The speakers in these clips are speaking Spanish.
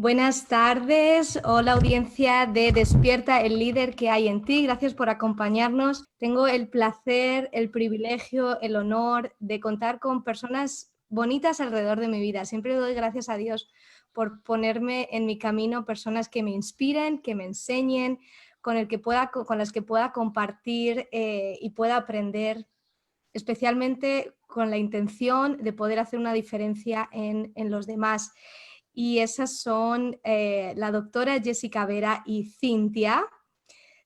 Buenas tardes, hola audiencia de Despierta el líder que hay en ti. Gracias por acompañarnos. Tengo el placer, el privilegio, el honor de contar con personas bonitas alrededor de mi vida. Siempre doy gracias a Dios por ponerme en mi camino personas que me inspiren, que me enseñen, con las que pueda compartir y pueda aprender, especialmente con la intención de poder hacer una diferencia en los demás. Y esas son la doctora Jessica Vera y Cintia.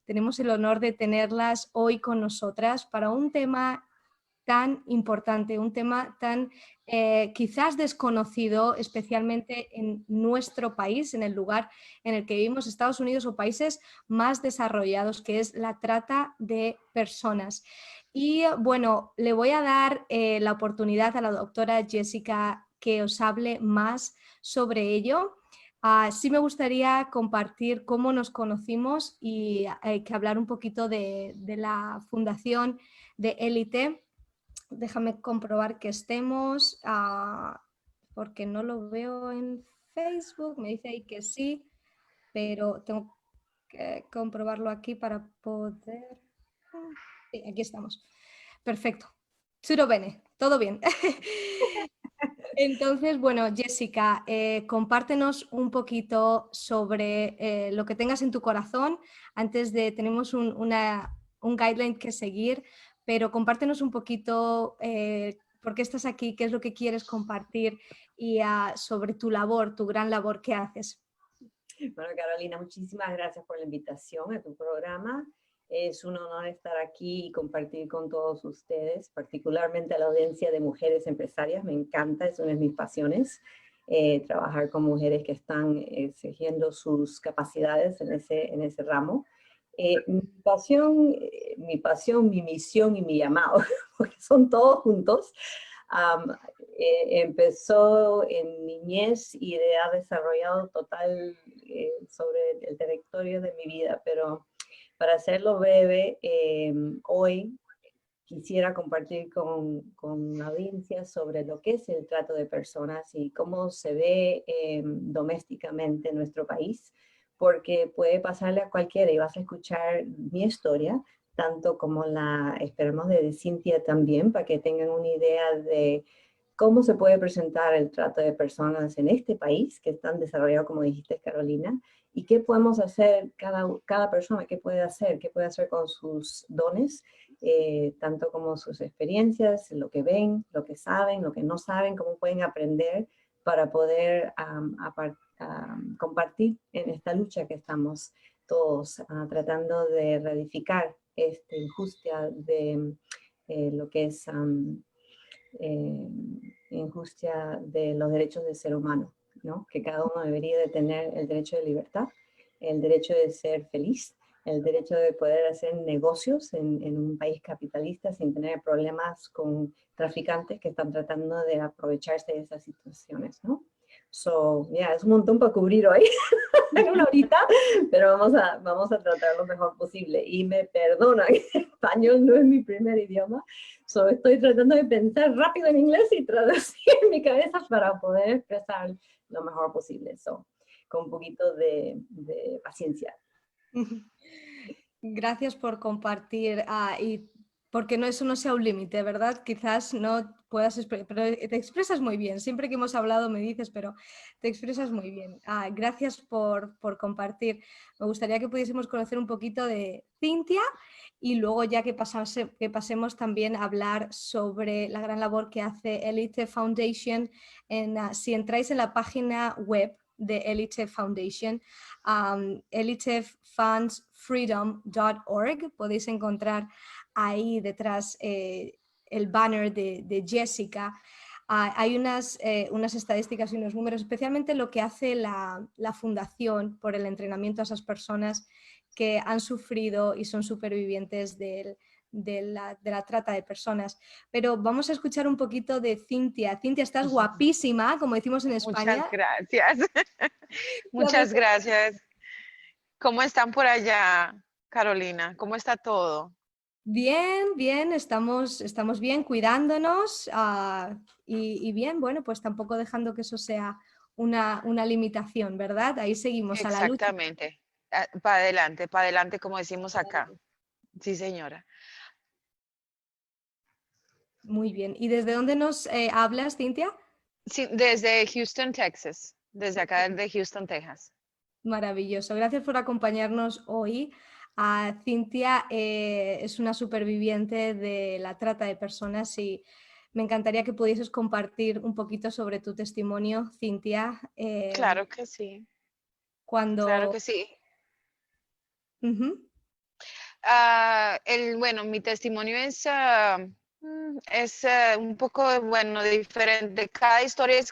Tenemos el honor de tenerlas hoy con nosotras para un tema tan importante, un tema tan quizás desconocido, especialmente en nuestro país, en el lugar en el que vivimos, Estados Unidos o países más desarrollados, que es la trata de personas. Y bueno, le voy a dar la oportunidad a la doctora Jessica que os hable más sobre ello. Sí me gustaría compartir cómo nos conocimos y que hablar un poquito de la fundación de Élite. Déjame comprobar que estemos, porque no lo veo en Facebook. Me dice ahí que sí, pero tengo que comprobarlo aquí para poder... Sí, aquí estamos. Perfecto. Tutto bene, todo bien. Entonces, bueno, Jessica, compártenos un poquito sobre lo que tengas en tu corazón. Tenemos un guideline que seguir, pero compártenos un poquito por qué estás aquí, qué es lo que quieres compartir y sobre tu labor, tu gran labor que haces. Bueno, Carolina, muchísimas gracias por la invitación a tu programa. Es un honor estar aquí y compartir con todos ustedes, particularmente a la audiencia de mujeres empresarias. Me encanta, es una de mis pasiones, trabajar con mujeres que están exigiendo sus capacidades en ese ramo. Mi pasión, mi misión y mi llamado, porque son todos juntos. Um, Empezó en niñez y ha desarrollado total sobre el territorio de mi vida, pero para hacerlo breve, hoy quisiera compartir con la audiencia sobre lo que es el trato de personas y cómo se ve domésticamente en nuestro país, porque puede pasarle a cualquiera y vas a escuchar mi historia, tanto como la esperamos de Cintia también, para que tengan una idea de cómo se puede presentar el trato de personas en este país, que es tan desarrollado como dijiste, Carolina, y qué podemos hacer cada persona, qué puede hacer con sus dones, tanto como sus experiencias, lo que ven, lo que saben, lo que no saben, cómo pueden aprender para poder compartir en esta lucha que estamos todos tratando de reedificar esta injusticia de lo que es injusticia de los derechos del ser humano, ¿no? Que cada uno debería de tener el derecho de libertad, el derecho de ser feliz, el derecho de poder hacer negocios en un país capitalista sin tener problemas con traficantes que están tratando de aprovecharse de esas situaciones, ¿no? So, yeah, es un montón para cubrir hoy en una horita, pero vamos a tratar lo mejor posible. Y me perdonan, español no es mi primer idioma, so estoy tratando de pensar rápido en inglés y traducir en mi cabeza para poder expresar lo mejor posible, so, con un poquito de paciencia. Gracias por compartir y porque eso no sea un límite, ¿verdad? Quizás no puedas, pero te expresas muy bien. Siempre que hemos hablado me dices, pero te expresas muy bien. Gracias por compartir. Me gustaría que pudiésemos conocer un poquito de Cintia y luego ya que pasemos también a hablar sobre la gran labor que hace Élite Foundation. Si entráis en la página web de Élite Foundation, elitefundsfreedom.org. Podéis encontrar ahí detrás el banner de Jessica. Hay unas estadísticas y unos números, especialmente lo que hace la fundación por el entrenamiento a esas personas que han sufrido y son supervivientes de la trata de personas. Pero vamos a escuchar un poquito de Cintia. Cintia, estás guapísima, como decimos en España. Muchas gracias. Muchas gracias. ¿Cómo están por allá, Carolina? ¿Cómo está todo? Bien, bien, estamos bien, cuidándonos y bien, bueno, pues tampoco dejando que eso sea una limitación, ¿verdad? Ahí seguimos a la lucha. Exactamente. Para adelante, como decimos acá. Sí, señora. Muy bien. ¿Y desde dónde nos hablas, Cintia? Sí, desde Houston, Texas. Desde acá de Houston, Texas. Maravilloso. Gracias por acompañarnos hoy. Cintia es una superviviente de la trata de personas y me encantaría que pudieses compartir un poquito sobre tu testimonio, Cintia. Claro que sí, claro Cuando... que sí. Ujú. Bueno, mi testimonio es un poco, bueno, diferente. Cada historia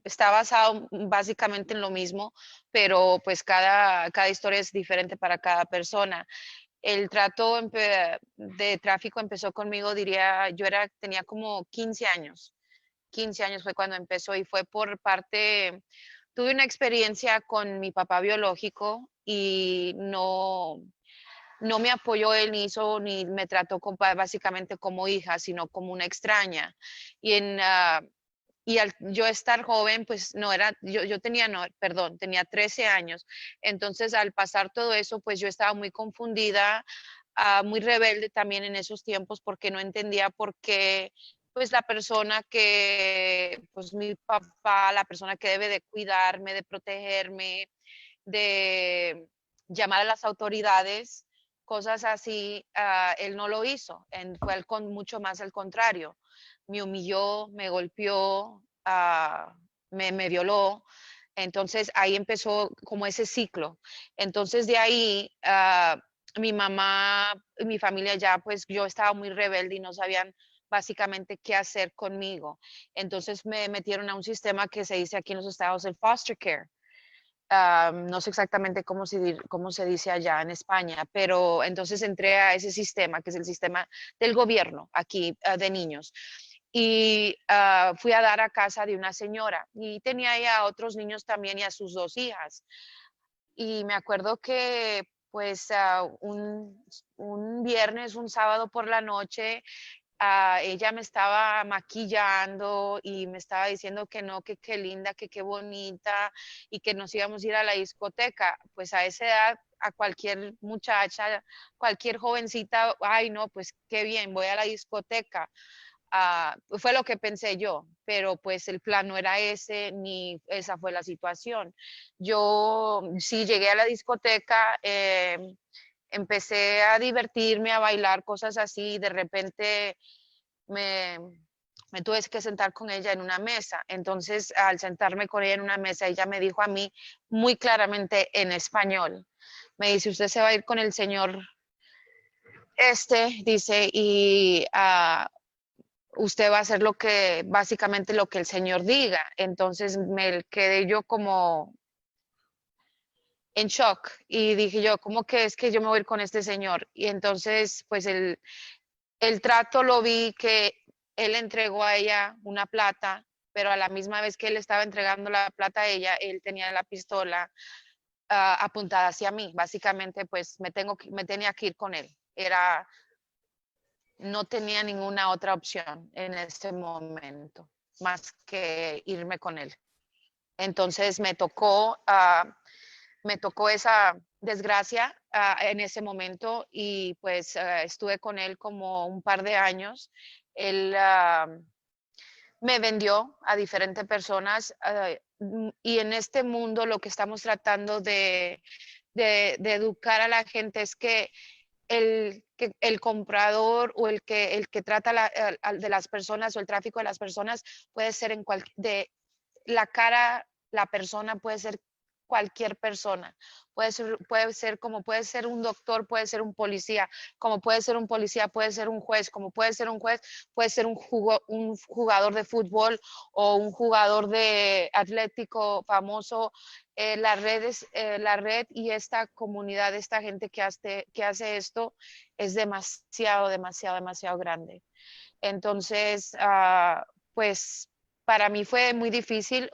está basado básicamente en lo mismo, pero pues cada historia es diferente para cada persona. El trato de tráfico empezó conmigo, diría, tenía como 15 años. 15 años fue cuando empezó y fue tuve una experiencia con mi papá biológico y no me apoyó él ni me trató básicamente como hija, sino como una extraña. Y al yo estar joven, pues no era, yo tenía, no, perdón, tenía 13 años. Entonces, al pasar todo eso, pues yo estaba muy confundida, muy rebelde también en esos tiempos porque no entendía por qué, pues pues mi papá, la persona que debe de cuidarme, de protegerme, de llamar a las autoridades, cosas así, él no lo hizo, mucho más al contrario. Me humilló, me golpeó, me violó. Entonces ahí empezó como ese ciclo. Entonces de ahí mi mamá y mi familia ya, pues yo estaba muy rebelde y no sabían básicamente qué hacer conmigo. Entonces me metieron a un sistema que se dice aquí en los Estados, el foster care. No sé exactamente cómo se dice allá en España, pero entonces entré a ese sistema, que es el sistema del gobierno aquí de niños. Y fui a dar a casa de una señora y tenía ahí a otros niños también y a sus dos hijas. Y me acuerdo que pues un viernes, un sábado por la noche, ella me estaba maquillando y me estaba diciendo que no, que qué linda, que qué bonita y que nos íbamos a ir a la discoteca. Pues a esa edad, a cualquier muchacha, cualquier jovencita, ay no, pues qué bien, voy a la discoteca. Fue lo que pensé yo, pero pues el plan no era ese, ni esa fue la situación. Yo sí llegué a la discoteca, empecé a divertirme, a bailar, cosas así, y de repente me, me tuve que sentar con ella en una mesa. Entonces, al sentarme con ella en una mesa, ella me dijo a mí muy claramente en español, me dice, usted se va a ir con el señor dice, y usted va a hacer básicamente lo que el señor diga. Entonces me quedé yo como en shock y dije yo, ¿cómo que es que yo me voy a ir con este señor? Y entonces, pues el trato lo vi que él entregó a ella una plata, pero a la misma vez que él estaba entregando la plata a ella, él tenía la pistola apuntada hacia mí. Básicamente, pues me tenía que ir con él. No tenía ninguna otra opción en ese momento más que irme con él. Entonces me tocó esa desgracia en ese momento y pues estuve con él como un par de años. Él me vendió a diferentes personas y en este mundo lo que estamos tratando de educar a la gente es que el comprador o el que trata de las personas o el tráfico de las personas puede ser de la persona puede ser cualquier persona. Puede ser un doctor, puede ser un policía, como puede ser un policía, puede ser un juez, como puede ser un juez, puede ser un jugador de fútbol o un jugador de atlético famoso. La red y esta comunidad, esta gente que hace esto es demasiado, demasiado, demasiado grande. Entonces, pues para mí fue muy difícil,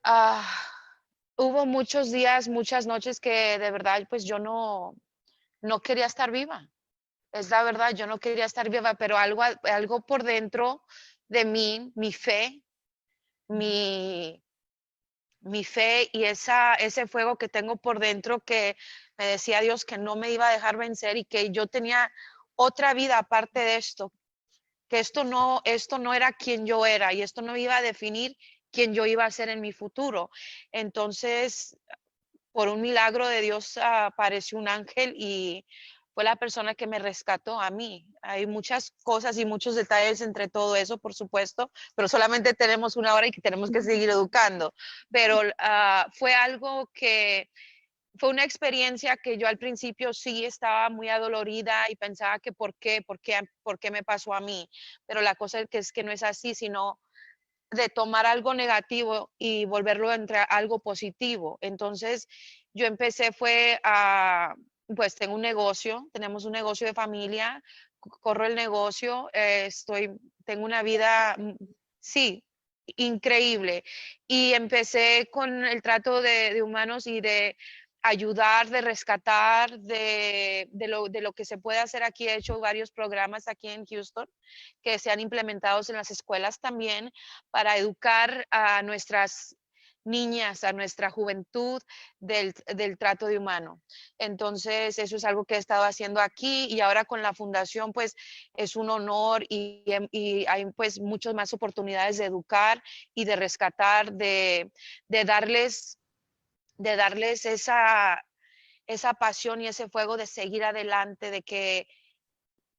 ah, hubo muchos días, muchas noches que de verdad pues yo no quería estar viva. Es la verdad, yo no quería estar viva, pero algo por dentro de mí, mi fe, mi, mi fe y ese fuego que tengo por dentro, que me decía Dios que no me iba a dejar vencer y que yo tenía otra vida aparte de esto, que esto no era quien yo era y esto no iba a definir quién yo iba a ser en mi futuro. Entonces, por un milagro de Dios, apareció un ángel y fue la persona que me rescató a mí. Hay muchas cosas y muchos detalles entre todo eso, por supuesto, pero solamente tenemos una hora y que tenemos que seguir educando. Pero fue algo que fue una experiencia que yo al principio sí estaba muy adolorida y pensaba que por qué me pasó a mí. Pero la cosa es que no es así, sino de tomar algo negativo y volverlo entre algo positivo. Entonces, yo empecé pues tengo un negocio, tenemos un negocio de familia, corro el negocio, tengo una vida, sí, increíble. Y empecé con el trato de humanos y de ayudar, de rescatar, de lo que se puede hacer aquí. He hecho varios programas aquí en Houston que sean implementados en las escuelas también para educar a nuestras niñas, a nuestra juventud del trato de humano. Entonces, eso es algo que he estado haciendo aquí y ahora con la fundación, pues es un honor y hay pues muchas más oportunidades de educar y de rescatar, de darles, de darles esa pasión y ese fuego de seguir adelante, de que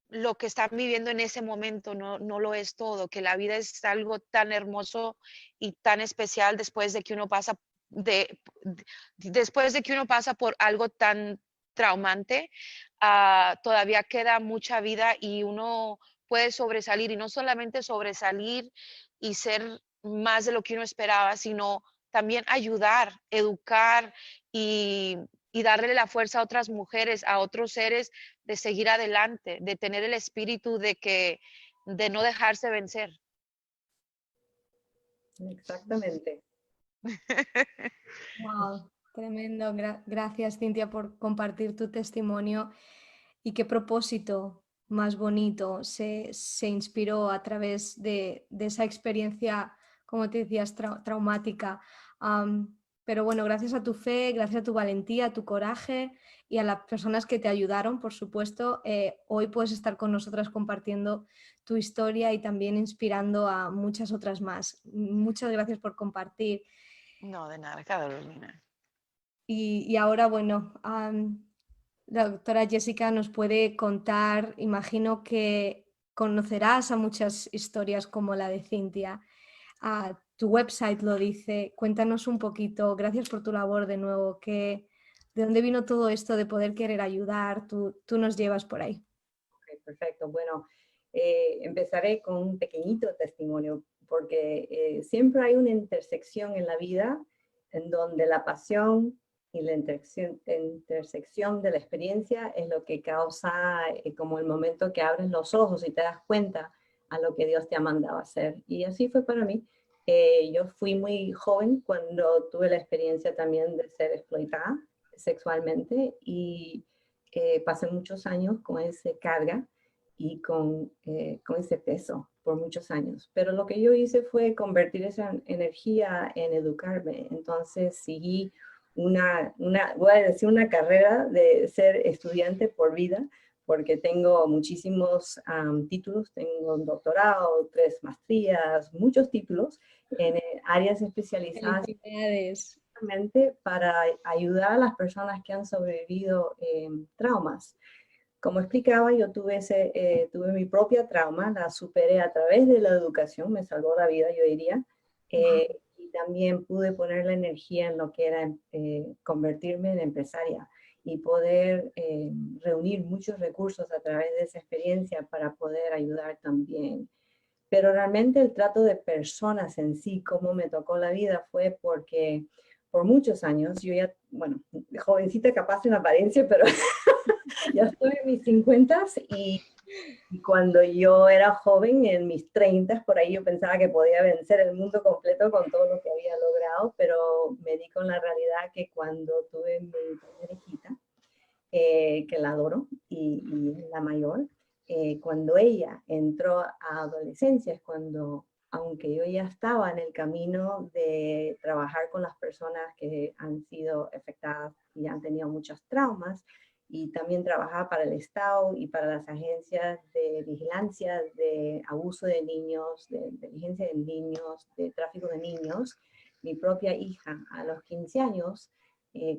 lo que están viviendo en ese momento no lo es todo, que la vida es algo tan hermoso y tan especial después de que uno pasa después de que uno pasa por algo tan traumante, todavía queda mucha vida y uno puede sobresalir y no solamente sobresalir y ser más de lo que uno esperaba, sino también ayudar, educar y, y darle la fuerza a otras mujeres, a otros seres de seguir adelante, de tener el espíritu de no dejarse vencer. Exactamente. Wow, tremendo. Gracias, Cintia, por compartir tu testimonio y qué propósito más bonito se inspiró a través de esa experiencia, como te decías, traumática. Pero bueno, gracias a tu fe, gracias a tu valentía, a tu coraje y a las personas que te ayudaron, por supuesto, hoy puedes estar con nosotras compartiendo tu historia y también inspirando a muchas otras más. Muchas gracias por compartir. No, de nada, Carolina. Y ahora, bueno, la doctora Jessica nos puede contar, imagino que conocerás a muchas historias como la de Cintia. Tu website lo dice. Cuéntanos un poquito, gracias por tu labor de nuevo, ¿de dónde vino todo esto de poder querer ayudar? Tú nos llevas por ahí. Ok, perfecto. Bueno, empezaré con un pequeñito testimonio, porque siempre hay una intersección en la vida en donde la pasión y la intersección de la experiencia es lo que causa como el momento que abres los ojos y te das cuenta a lo que Dios te ha mandado a hacer. Y así fue para mí. Yo fui muy joven cuando tuve la experiencia también de ser explotada sexualmente y pasé muchos años con esa carga y con ese peso por muchos años. Pero lo que yo hice fue convertir esa energía en educarme. Entonces seguí voy a decir, una carrera de ser estudiante por vida, porque tengo muchísimos títulos, tengo un doctorado, 3 maestrías, muchos títulos en áreas especializadas Felicidades. para ayudar a las personas que han sobrevivido traumas. Como explicaba, yo tuve mi propia trauma, la superé a través de la educación, me salvó la vida, yo diría, y también pude poner la energía en lo que era convertirme en empresaria y poder reunir muchos recursos a través de esa experiencia para poder ayudar también. Pero realmente el trato de personas en sí, cómo me tocó la vida, fue porque por muchos años, yo ya, bueno, jovencita capaz en apariencia, pero ya estoy en mis 50s y cuando yo era joven, en mis 30s, por ahí yo pensaba que podía vencer el mundo completo con todo lo que había logrado, pero me di con la realidad que cuando tuve mi primera hijita, que la adoro, y la mayor, cuando ella entró a adolescencia es cuando aunque yo ya estaba en el camino de trabajar con las personas que han sido afectadas y han tenido muchos traumas, y también trabajaba para el Estado y para las agencias de vigilancia de abuso de niños, de inteligencia de niños, de tráfico de niños. Mi propia hija a los 15 años,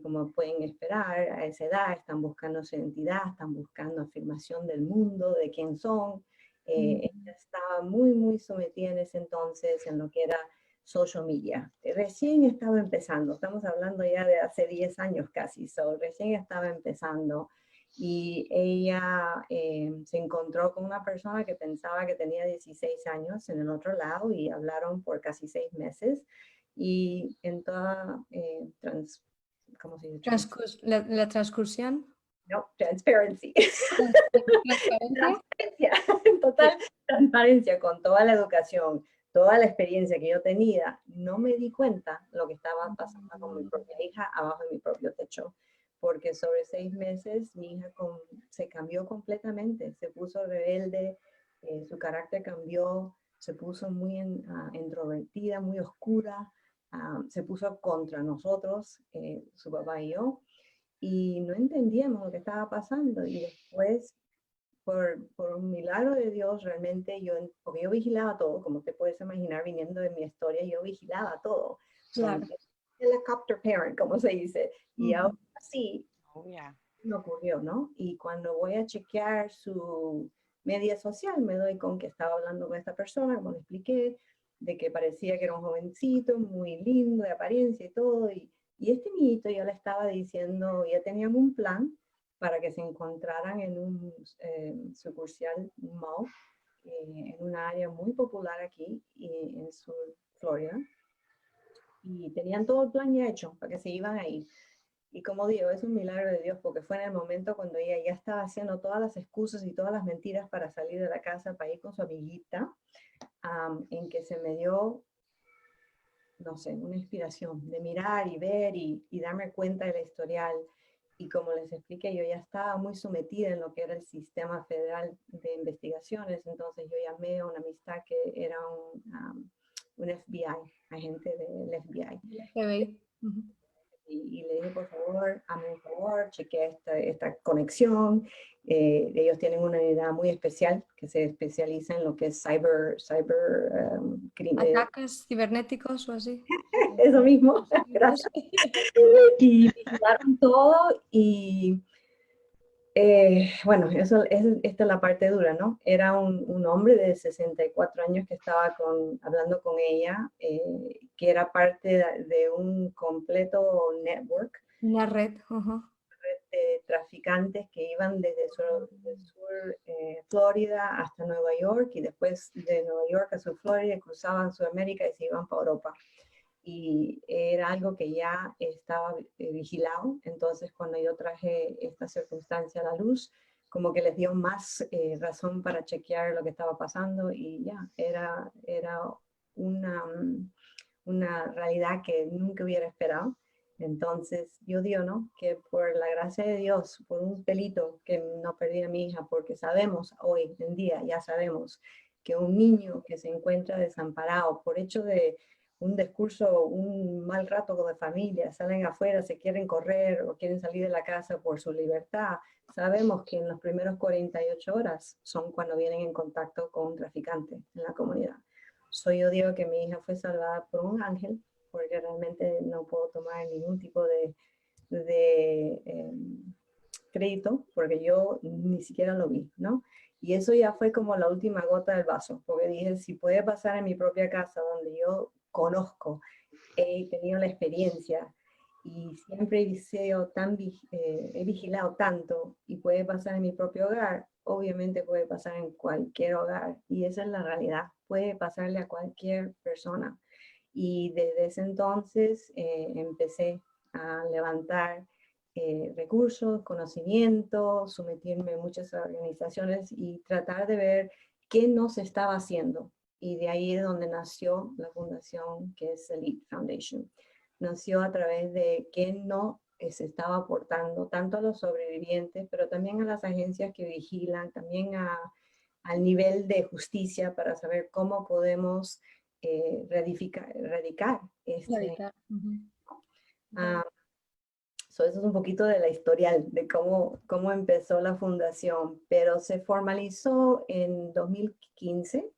como pueden esperar, a esa edad están buscando su identidad, están buscando afirmación del mundo, de quién son. Ella estaba muy, muy sometida en ese entonces en lo que era social media. Recién estaba empezando, estamos hablando ya de hace 10 años casi, recién estaba empezando. Y ella se encontró con una persona que pensaba que tenía 16 años en el otro lado y hablaron por casi 6 meses. Y en toda, ¿cómo se dice? La transcursión. No, transparency. Transparencia. Transparencia, en total transparencia con toda la educación, toda la experiencia que yo tenía, no me di cuenta lo que estaba pasando con mi propia hija abajo de mi propio techo, porque sobre 6 meses mi hija se cambió completamente, se puso rebelde, su carácter cambió, se puso muy introvertida, muy oscura, se puso contra nosotros, su papá y yo, y no entendíamos lo que estaba pasando. Y después, por un milagro de Dios, realmente porque yo vigilaba todo, como te puedes imaginar, viniendo de mi historia, yo vigilaba todo. Claro. Helicopter parent, como se dice. Y ahora sí, Oh, yeah. me ocurrió, ¿no? Y cuando voy a chequear su media social, me doy con que estaba hablando con esta persona, como le expliqué, de que parecía que era un jovencito, muy lindo de apariencia y todo, y este niñito ya le estaba diciendo, ya tenían un plan para que se encontraran en un sucursal, un mall, en una área muy popular aquí, en Sur Florida, y tenían todo el plan ya hecho para que se iban a ir. Y como digo, es un milagro de Dios porque fue en el momento cuando ella ya estaba haciendo todas las excusas y todas las mentiras para salir de la casa, para ir con su amiguita, en que se me dio, no sé, una inspiración de mirar y ver y darme cuenta del historial. Y como les expliqué, yo ya estaba muy sometida en lo que era el sistema federal de investigaciones, entonces yo llamé a una amistad que era un FBI, agente del FBI. FBI. Y le dije, por favor, hazme un favor, chequea esta conexión. Ellos tienen una unidad muy especial que se especializa en lo que es crimen. Ataques cibernéticos o así. Eso mismo, gracias. Y vigilaron todo y bueno, esta es la parte dura, ¿no? Era un hombre de 64 años que estaba hablando con ella, que era parte de un completo network Una red. de traficantes que iban desde sur Florida hasta Nueva York y después de Nueva York a sur Florida cruzaban Sudamérica y se iban para Europa. Y era algo que ya estaba vigilado, entonces cuando yo traje esta circunstancia a la luz, como que les dio más razón para chequear lo que estaba pasando y ya, era una realidad que nunca hubiera esperado. Entonces yo digo, ¿no? Que por la gracia de Dios, por un pelito que no perdí a mi hija, porque sabemos hoy en día, ya sabemos que un niño que se encuentra desamparado por hecho de un discurso, un mal rato de familia, salen afuera, se quieren correr o quieren salir de la casa por su libertad, sabemos que en las primeras 48 horas son cuando vienen en contacto con un traficante en la comunidad. Yo digo que mi hija fue salvada por un ángel, porque realmente no puedo tomar ningún tipo de crédito, porque yo ni siquiera lo vi, ¿no? Y eso ya fue como la última gota del vaso, porque dije, si puede pasar en mi propia casa, donde yo conozco, he tenido la experiencia y siempre he vigilado tanto y puede pasar en mi propio hogar, obviamente puede pasar en cualquier hogar y esa es la realidad, puede pasarle a cualquier persona. Y desde ese entonces empecé a levantar recursos, conocimiento, someterme a muchas organizaciones y tratar de ver qué no se estaba haciendo. Y de ahí es donde nació la fundación que es Elite Foundation. Nació a través de qué no se estaba aportando tanto a los sobrevivientes, pero también a las agencias que vigilan, también a al nivel de justicia para saber cómo podemos erradicar este. Eso es un poquito de la historial de cómo empezó la fundación, pero se formalizó en 2015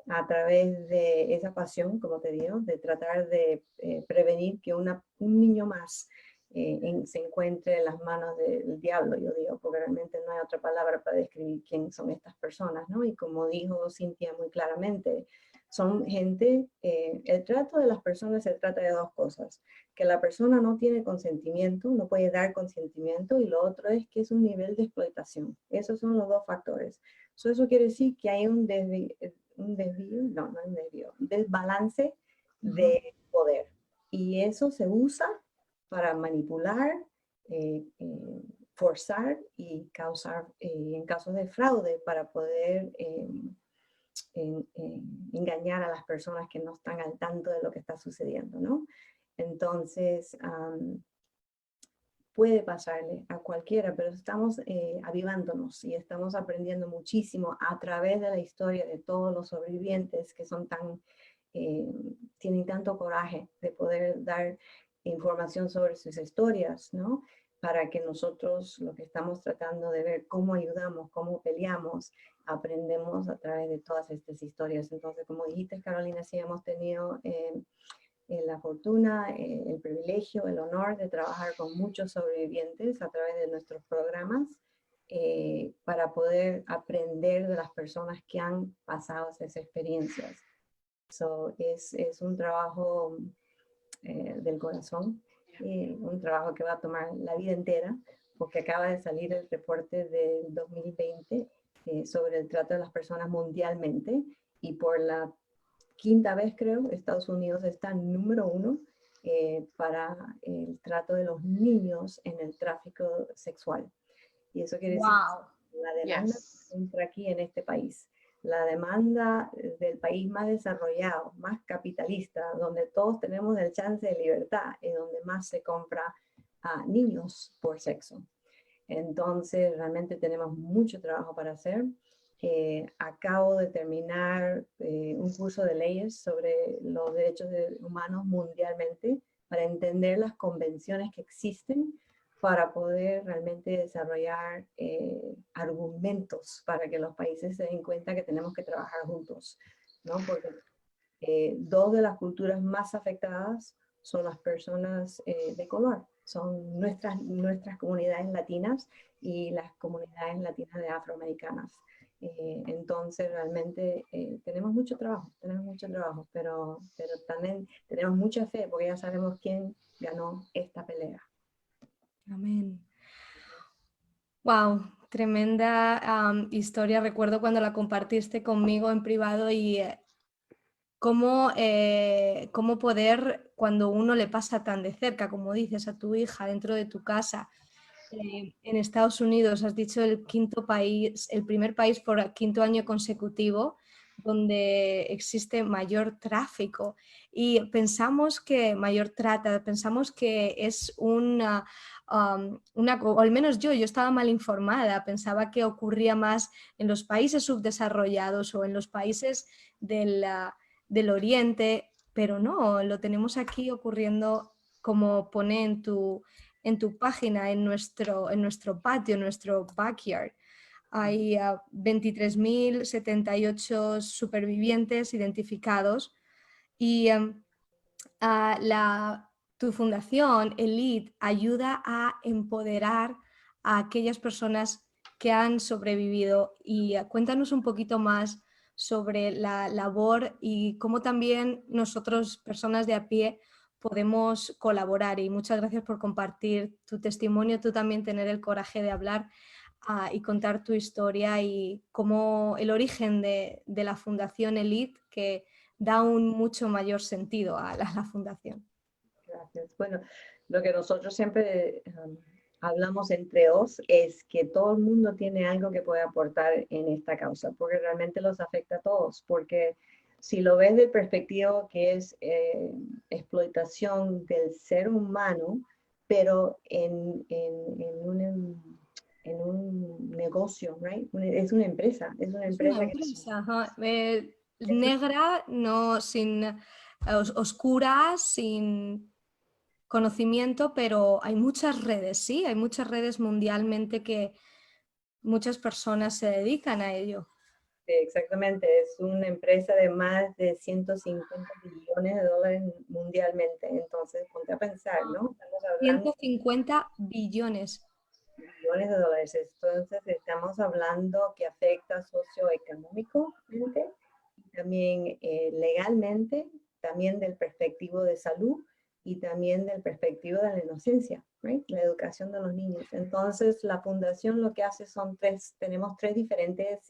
a través de esa pasión, como te digo, de tratar de prevenir que un niño más se encuentre en las manos del diablo, yo digo, porque realmente no hay otra palabra para describir quién son estas personas, ¿no? Y como dijo Cintia muy claramente, son gente, el trato de las personas se trata de dos cosas, que la persona no tiene consentimiento, no puede dar consentimiento, y lo otro es que es un nivel de explotación. Esos son los dos factores. Eso quiere decir que hay un desbalance de poder. Y eso se usa para manipular, forzar y causar, en casos de fraude, para poder engañar a las personas que no están al tanto de lo que está sucediendo, ¿no? Entonces, puede pasarle a cualquiera, pero estamos avivándonos y estamos aprendiendo muchísimo a través de la historia de todos los sobrevivientes que son tienen tanto coraje de poder dar información sobre sus historias, ¿no? Para que nosotros, lo que estamos tratando de ver, cómo ayudamos, cómo peleamos, aprendemos a través de todas estas historias. Entonces, como dijiste, Carolina, sí hemos tenido la fortuna, el privilegio, el honor de trabajar con muchos sobrevivientes a través de nuestros programas para poder aprender de las personas que han pasado esas experiencias. Es un trabajo del corazón, un trabajo que va a tomar la vida entera, porque acaba de salir el reporte del 2020 sobre el trato de las personas mundialmente, y por la quinta vez, creo, Estados Unidos está número 1 para el trato de los niños en el tráfico sexual. Y eso quiere decir que la demanda entra aquí en este país. La demanda del país más desarrollado, más capitalista, donde todos tenemos el chance de libertad, es donde más se compra a niños por sexo. Entonces, realmente tenemos mucho trabajo para hacer. Acabo de terminar un curso de leyes sobre los derechos humanos mundialmente para entender las convenciones que existen, para poder realmente desarrollar argumentos para que los países se den cuenta que tenemos que trabajar juntos, ¿no? Porque dos de las culturas más afectadas son las personas de color, son nuestras comunidades latinas y las comunidades latinas de afroamericanas. Entonces realmente tenemos mucho trabajo, pero también tenemos mucha fe, porque ya sabemos quién ganó esta pelea. Amén. Wow, tremenda historia. Recuerdo cuando la compartiste conmigo en privado y cómo poder, cuando uno le pasa tan de cerca, como dices, a tu hija dentro de tu casa, en Estados Unidos, has dicho el primer país por quinto año consecutivo donde existe mayor tráfico, y pensamos que mayor trata, pensamos que es o al menos yo estaba mal informada, pensaba que ocurría más en los países subdesarrollados o en los países del Oriente, pero no, lo tenemos aquí ocurriendo, como pone en tu página, en nuestro patio, en nuestro backyard. Hay 23.078 supervivientes identificados, y tu fundación, ELIT, ayuda a empoderar a aquellas personas que han sobrevivido. Y cuéntanos un poquito más sobre la labor y cómo también nosotros, personas de a pie, podemos colaborar. Y muchas gracias por compartir tu testimonio, tú también tener el coraje de hablar y contar tu historia y cómo el origen de la Fundación ELIT, que da un mucho mayor sentido a la fundación. Gracias. Bueno, lo que nosotros siempre hablamos entre os es que todo el mundo tiene algo que puede aportar en esta causa, porque realmente los afecta a todos, porque si lo ves de perspectiva que es explotación del ser humano, pero en en un negocio, right? Es una empresa, Es una empresa, ajá. Negra, no sin oscura, sin conocimiento, pero hay muchas redes, sí, hay muchas redes mundialmente que muchas personas se dedican a ello. Exactamente, es una empresa de más de 150 billones de dólares mundialmente. Entonces, ponte a pensar, ¿no? Estamos hablando 150 billones. de billones de dólares. Entonces, estamos hablando que afecta socioeconómicamente, también legalmente, también del perspectivo de salud y también del perspectivo de la inocencia, right? La educación de los niños. Entonces, la fundación lo que hace son tenemos tres diferentes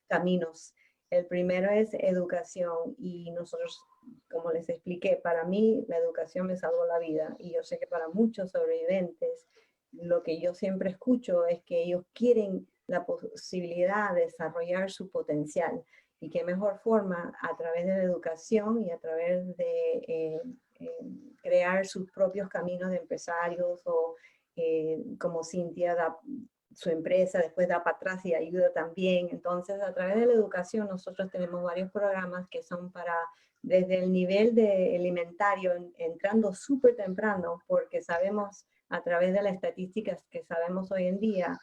caminos. El primero es educación y nosotros, como les expliqué, para mí la educación me salvó la vida y yo sé que para muchos sobrevivientes lo que yo siempre escucho es que ellos quieren la posibilidad de desarrollar su potencial y qué mejor forma a través de la educación y a través de crear sus propios caminos de empresarios o como Cintia da su empresa, después da para atrás y ayuda también. Entonces, a través de la educación, nosotros tenemos varios programas que son para, desde el nivel de alimentario, entrando súper temprano, porque sabemos a través de las estadísticas que sabemos hoy en día,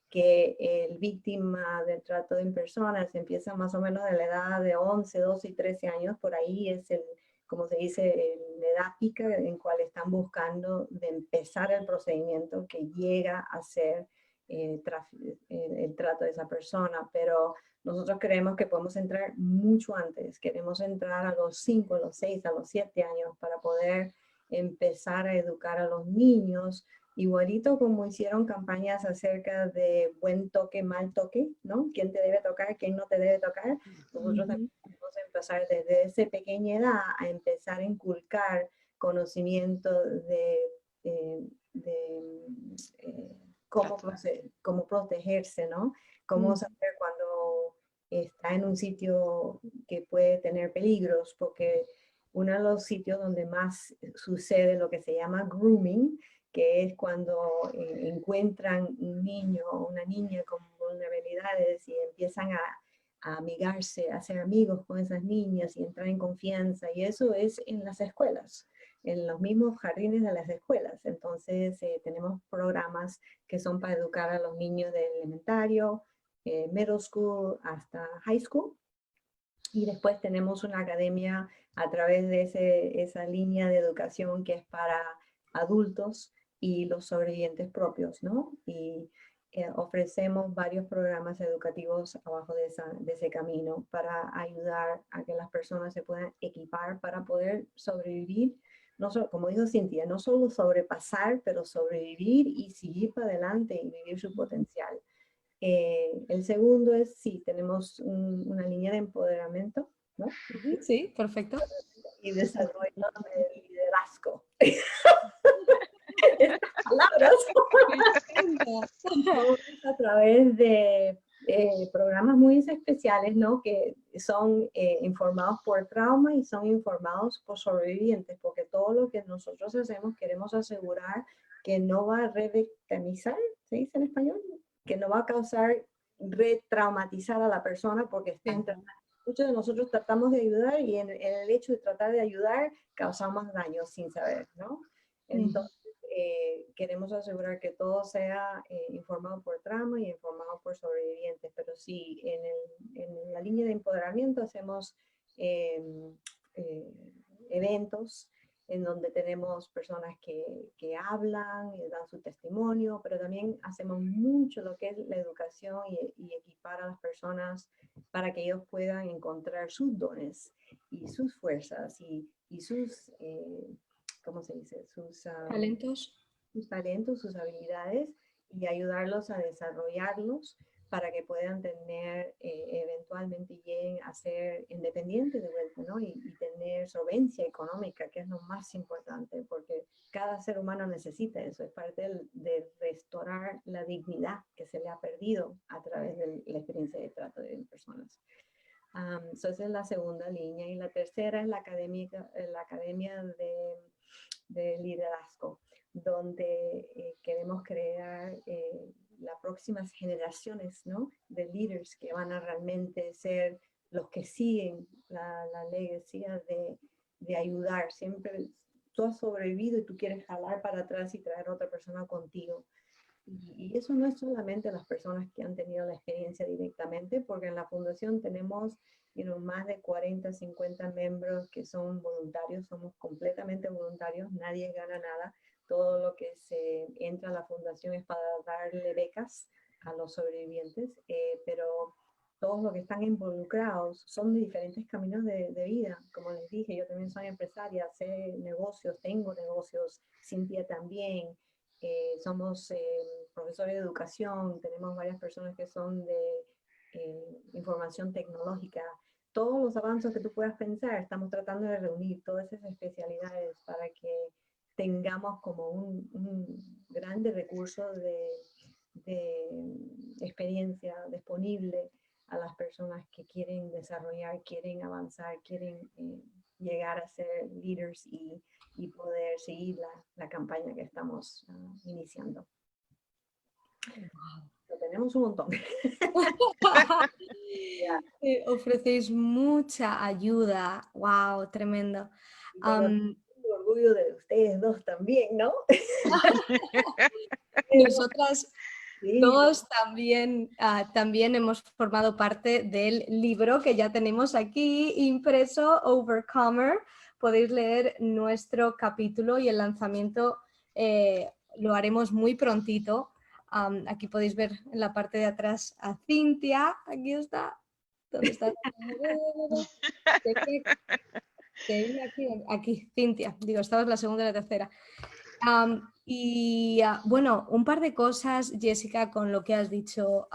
que el víctima del trato de personas empieza más o menos de la edad de 11, 12 y 13 años, por ahí es el, como se dice, la edad pica en cual están buscando de empezar el procedimiento que llega a ser el trato de esa persona, pero nosotros creemos que podemos entrar mucho antes, queremos entrar a los 5, a los 6, a los 7 años para poder empezar a educar a los niños, igualito como hicieron campañas acerca de buen toque, mal toque, ¿no? ¿Quién te debe tocar, quién no te debe tocar? Nosotros podemos empezar desde esa pequeña edad a empezar a inculcar conocimiento de cómo protegerse, ¿no? Cómo saber cuando está en un sitio que puede tener peligros, porque uno de los sitios donde más sucede lo que se llama grooming, que es cuando encuentran un niño o una niña con vulnerabilidades y empiezan a amigarse, a ser amigos con esas niñas y entrar en confianza, y eso es en las escuelas, en los mismos jardines de las escuelas. Entonces tenemos programas que son para educar a los niños del elementario, middle school hasta high school, y después tenemos una academia a través de esa línea de educación que es para adultos y los sobrevivientes propios, ¿no? Y ofrecemos varios programas educativos abajo de ese camino para ayudar a que las personas se puedan equipar para poder sobrevivir, no solo, como dijo Cintia, no solo sobrepasar, pero sobrevivir y seguir para adelante y vivir su potencial. El segundo es, sí, tenemos una línea de empoderamiento, ¿no? Sí, perfecto. Y desarrollo de liderazgo. Estas palabras a través de programas muy especiales, ¿no? Que son informados por trauma y son informados por sobrevivientes, porque todo lo que nosotros hacemos queremos asegurar que no va a revictimizar, ¿se dice en español? Que no va a causar retraumatizar a la persona porque están tratando. Muchos de nosotros tratamos de ayudar y en el hecho de tratar de ayudar causamos daño sin saber, ¿no? Entonces, queremos asegurar que todo sea informado por trauma y informado por sobrevivientes, pero sí, en la línea de empoderamiento hacemos eventos en donde tenemos personas que hablan y dan su testimonio, pero también hacemos mucho lo que es la educación y equipar a las personas para que ellos puedan encontrar sus dones y sus fuerzas y sus, ¿cómo se dice? Sus talentos, sus habilidades y ayudarlos a desarrollarlos para que puedan tener, eventualmente lleguen a ser independientes de vuelta, ¿no? Y tener solvencia económica, que es lo más importante, porque cada ser humano necesita eso, es parte de restaurar la dignidad que se le ha perdido a través de la experiencia de trato de personas. So esa es la segunda línea, y la tercera es la academia de liderazgo, donde queremos crear las próximas generaciones, ¿no? De líderes que van a realmente ser los que siguen la legacía de ayudar. Siempre tú has sobrevivido y tú quieres jalar para atrás y traer a otra persona contigo. Y eso no es solamente las personas que han tenido la experiencia directamente, porque en la fundación tenemos más de 40, 50 miembros que son voluntarios, somos completamente voluntarios, nadie gana nada. Todo lo que se entra a la fundación es para darle becas a los sobrevivientes, pero todos los que están involucrados son de diferentes caminos de vida. Como les dije, yo también soy empresaria, sé negocios, tengo negocios, Cintia también. Somos profesores de educación, tenemos varias personas que son de información tecnológica. Todos los avances que tú puedas pensar, estamos tratando de reunir todas esas especialidades para que tengamos como un grande recurso de experiencia disponible a las personas que quieren desarrollar, quieren avanzar, quieren llegar a ser líderes y poder seguir la campaña que estamos iniciando. Lo tenemos un montón. Ofrecéis mucha ayuda. ¡Wow! Tremendo. Bueno, orgullo de ustedes dos también, ¿no? Nosotras Sí. dos también hemos formado parte del libro que ya tenemos aquí impreso, Overcomer. Podéis leer nuestro capítulo y el lanzamiento lo haremos muy prontito. Aquí podéis ver en la parte de atrás a Cintia. Aquí está. ¿Dónde está? Aquí, Cintia. Digo, esta es la segunda y la tercera. Bueno, un par de cosas, Jessica, con lo que has dicho.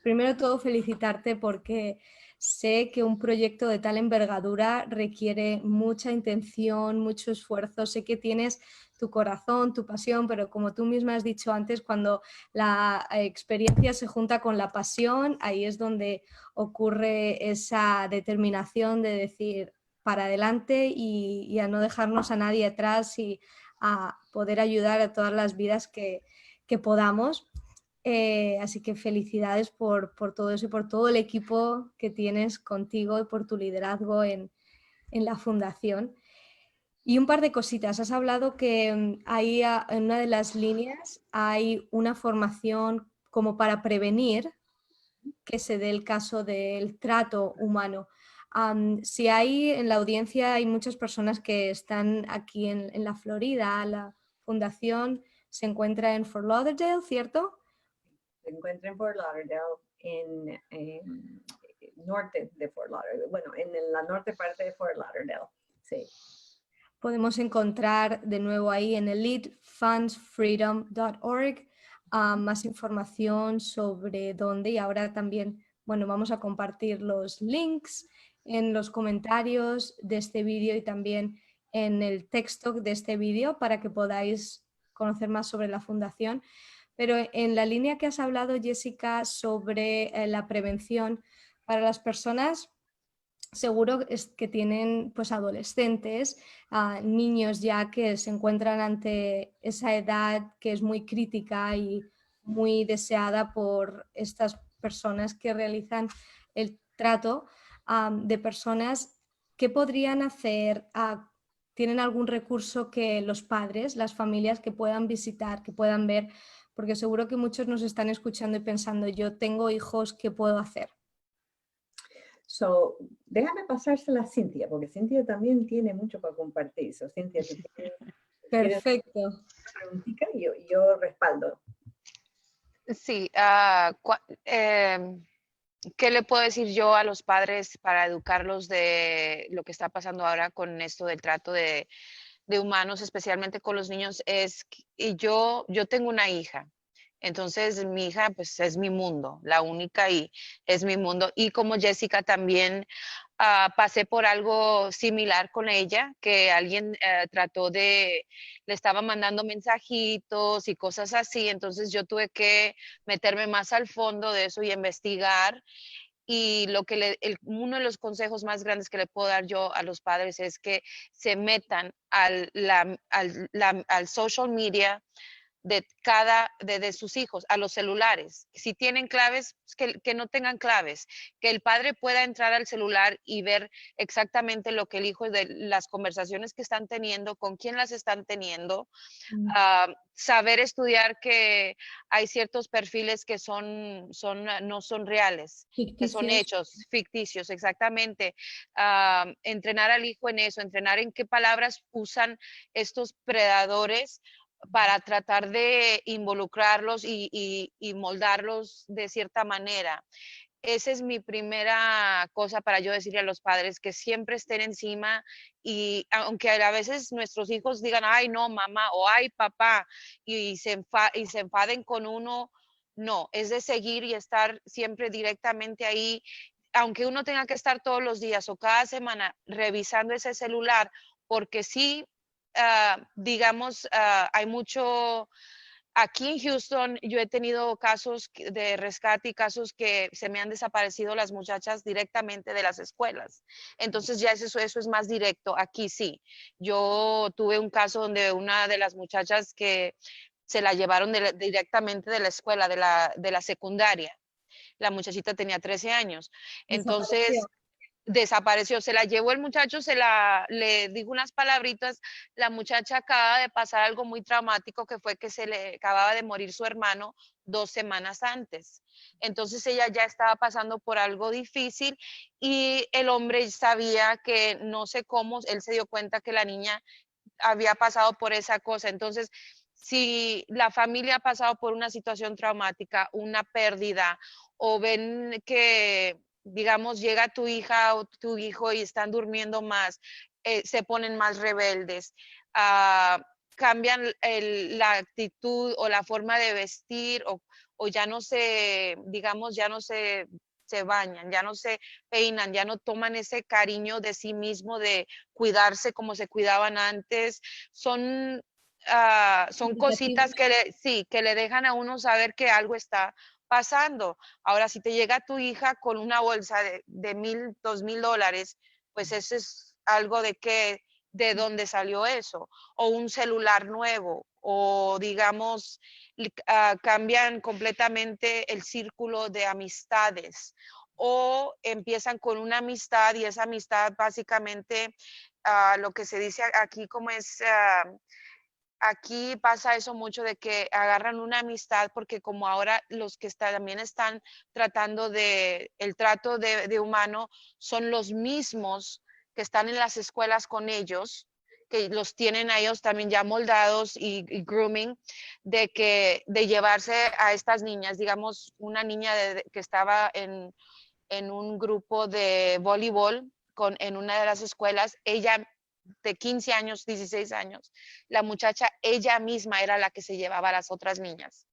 Primero de todo, felicitarte porque sé que un proyecto de tal envergadura requiere mucha intención, mucho esfuerzo. Sé que tienes tu corazón, tu pasión, pero como tú misma has dicho antes, cuando la experiencia se junta con la pasión, ahí es donde ocurre esa determinación de decir para adelante y a no dejarnos a nadie atrás y a poder ayudar a todas las vidas que podamos. Así que felicidades por todo eso y por todo el equipo que tienes contigo y por tu liderazgo en la fundación. Y un par de cositas. Has hablado que ahí en una de las líneas hay una formación como para prevenir que se dé el caso del trato humano. Si hay en la audiencia, hay muchas personas que están aquí en la Florida. La fundación se encuentra en Fort Lauderdale, ¿cierto? Se encuentra en Fort Lauderdale, en norte de Fort Lauderdale, bueno, en la norte parte de Fort Lauderdale, sí. Podemos encontrar de nuevo ahí en elitefundsfreedom.org más información sobre dónde, y ahora también, bueno, vamos a compartir los links en los comentarios de este vídeo y también en el texto de este vídeo para que podáis conocer más sobre la fundación. Pero en la línea que has hablado, Jessica, sobre la prevención para las personas, seguro es que tienen pues adolescentes, niños ya que se encuentran ante esa edad que es muy crítica y muy deseada por estas personas que realizan el trato de personas. ¿Qué podrían hacer? ¿Tienen algún recurso que los padres, las familias que puedan visitar, que puedan ver? Porque seguro que muchos nos están escuchando y pensando, yo tengo hijos, ¿qué puedo hacer? So, déjame pasársela a Cintia, porque Cintia también tiene mucho para compartir. So, Cintia, ¿tú Perfecto. una preguntita? Yo respaldo. Sí, ¿qué le puedo decir yo a los padres para educarlos de lo que está pasando ahora con esto del trato de humanos, especialmente con los niños? Y yo tengo una hija. Entonces, mi hija, pues, es mi mundo, la única, y es mi mundo. Y como Jessica también pasé por algo similar con ella, que alguien le estaba mandando mensajitos y cosas así. Entonces, yo tuve que meterme más al fondo de eso y investigar. Y uno de los consejos más grandes que le puedo dar yo a los padres es que se metan al social media de sus hijos a los celulares. Si tienen claves, que no tengan claves, que el padre pueda entrar al celular y ver exactamente lo que el hijo, de las conversaciones que están teniendo, con quién las están teniendo, saber estudiar que hay ciertos perfiles que no son reales, que son hechos, ficticios, exactamente. Entrenar al hijo en eso, entrenar en qué palabras usan estos predadores para tratar de involucrarlos y moldarlos de cierta manera. Esa es mi primera cosa para yo decirle a los padres, que siempre estén encima, y aunque a veces nuestros hijos digan, ay, no, mamá, o ay, papá, y se enfaden con uno, no, es de seguir y estar siempre directamente ahí, aunque uno tenga que estar todos los días o cada semana revisando ese celular, porque sí, digamos, hay mucho. Aquí en Houston yo he tenido casos de rescate y casos que se me han desaparecido las muchachas directamente de las escuelas. Entonces ya eso es más directo. Aquí sí. Yo tuve un caso donde una de las muchachas que se la llevaron directamente de la escuela, de la secundaria. La muchachita tenía 13 años. Entonces desapareció, se la llevó el muchacho, le dijo unas palabritas. La muchacha acaba de pasar algo muy traumático, que fue que se le acababa de morir su hermano 2 semanas antes. Entonces ella ya estaba pasando por algo difícil, y el hombre sabía que, no sé cómo, él se dio cuenta que la niña había pasado por esa cosa. Entonces, si la familia ha pasado por una situación traumática, una pérdida, o ven que, digamos, llega tu hija o tu hijo y están durmiendo más, se ponen más rebeldes, cambian la actitud o la forma de vestir, o ya no se, digamos, ya no se bañan, ya no se peinan, ya no toman ese cariño de sí mismo, de cuidarse como se cuidaban antes. Son cositas sí, que le dejan a uno saber que algo está pasando. Ahora, si te llega tu hija con una bolsa de $1,000, $2,000, pues eso es algo de dónde salió eso, o un celular nuevo, o digamos, cambian completamente el círculo de amistades, o empiezan con una amistad, y esa amistad básicamente, lo que se dice aquí como es... Aquí pasa eso mucho, de que agarran una amistad, porque como ahora los que también están tratando el trato de humano son los mismos que están en las escuelas con ellos, que los tienen a ellos también ya moldados y grooming, de llevarse a estas niñas. Digamos, una niña que estaba en un grupo de voleibol en una de las escuelas, ella de 15 años, 16 años, la muchacha, ella misma era la que se llevaba a las otras niñas,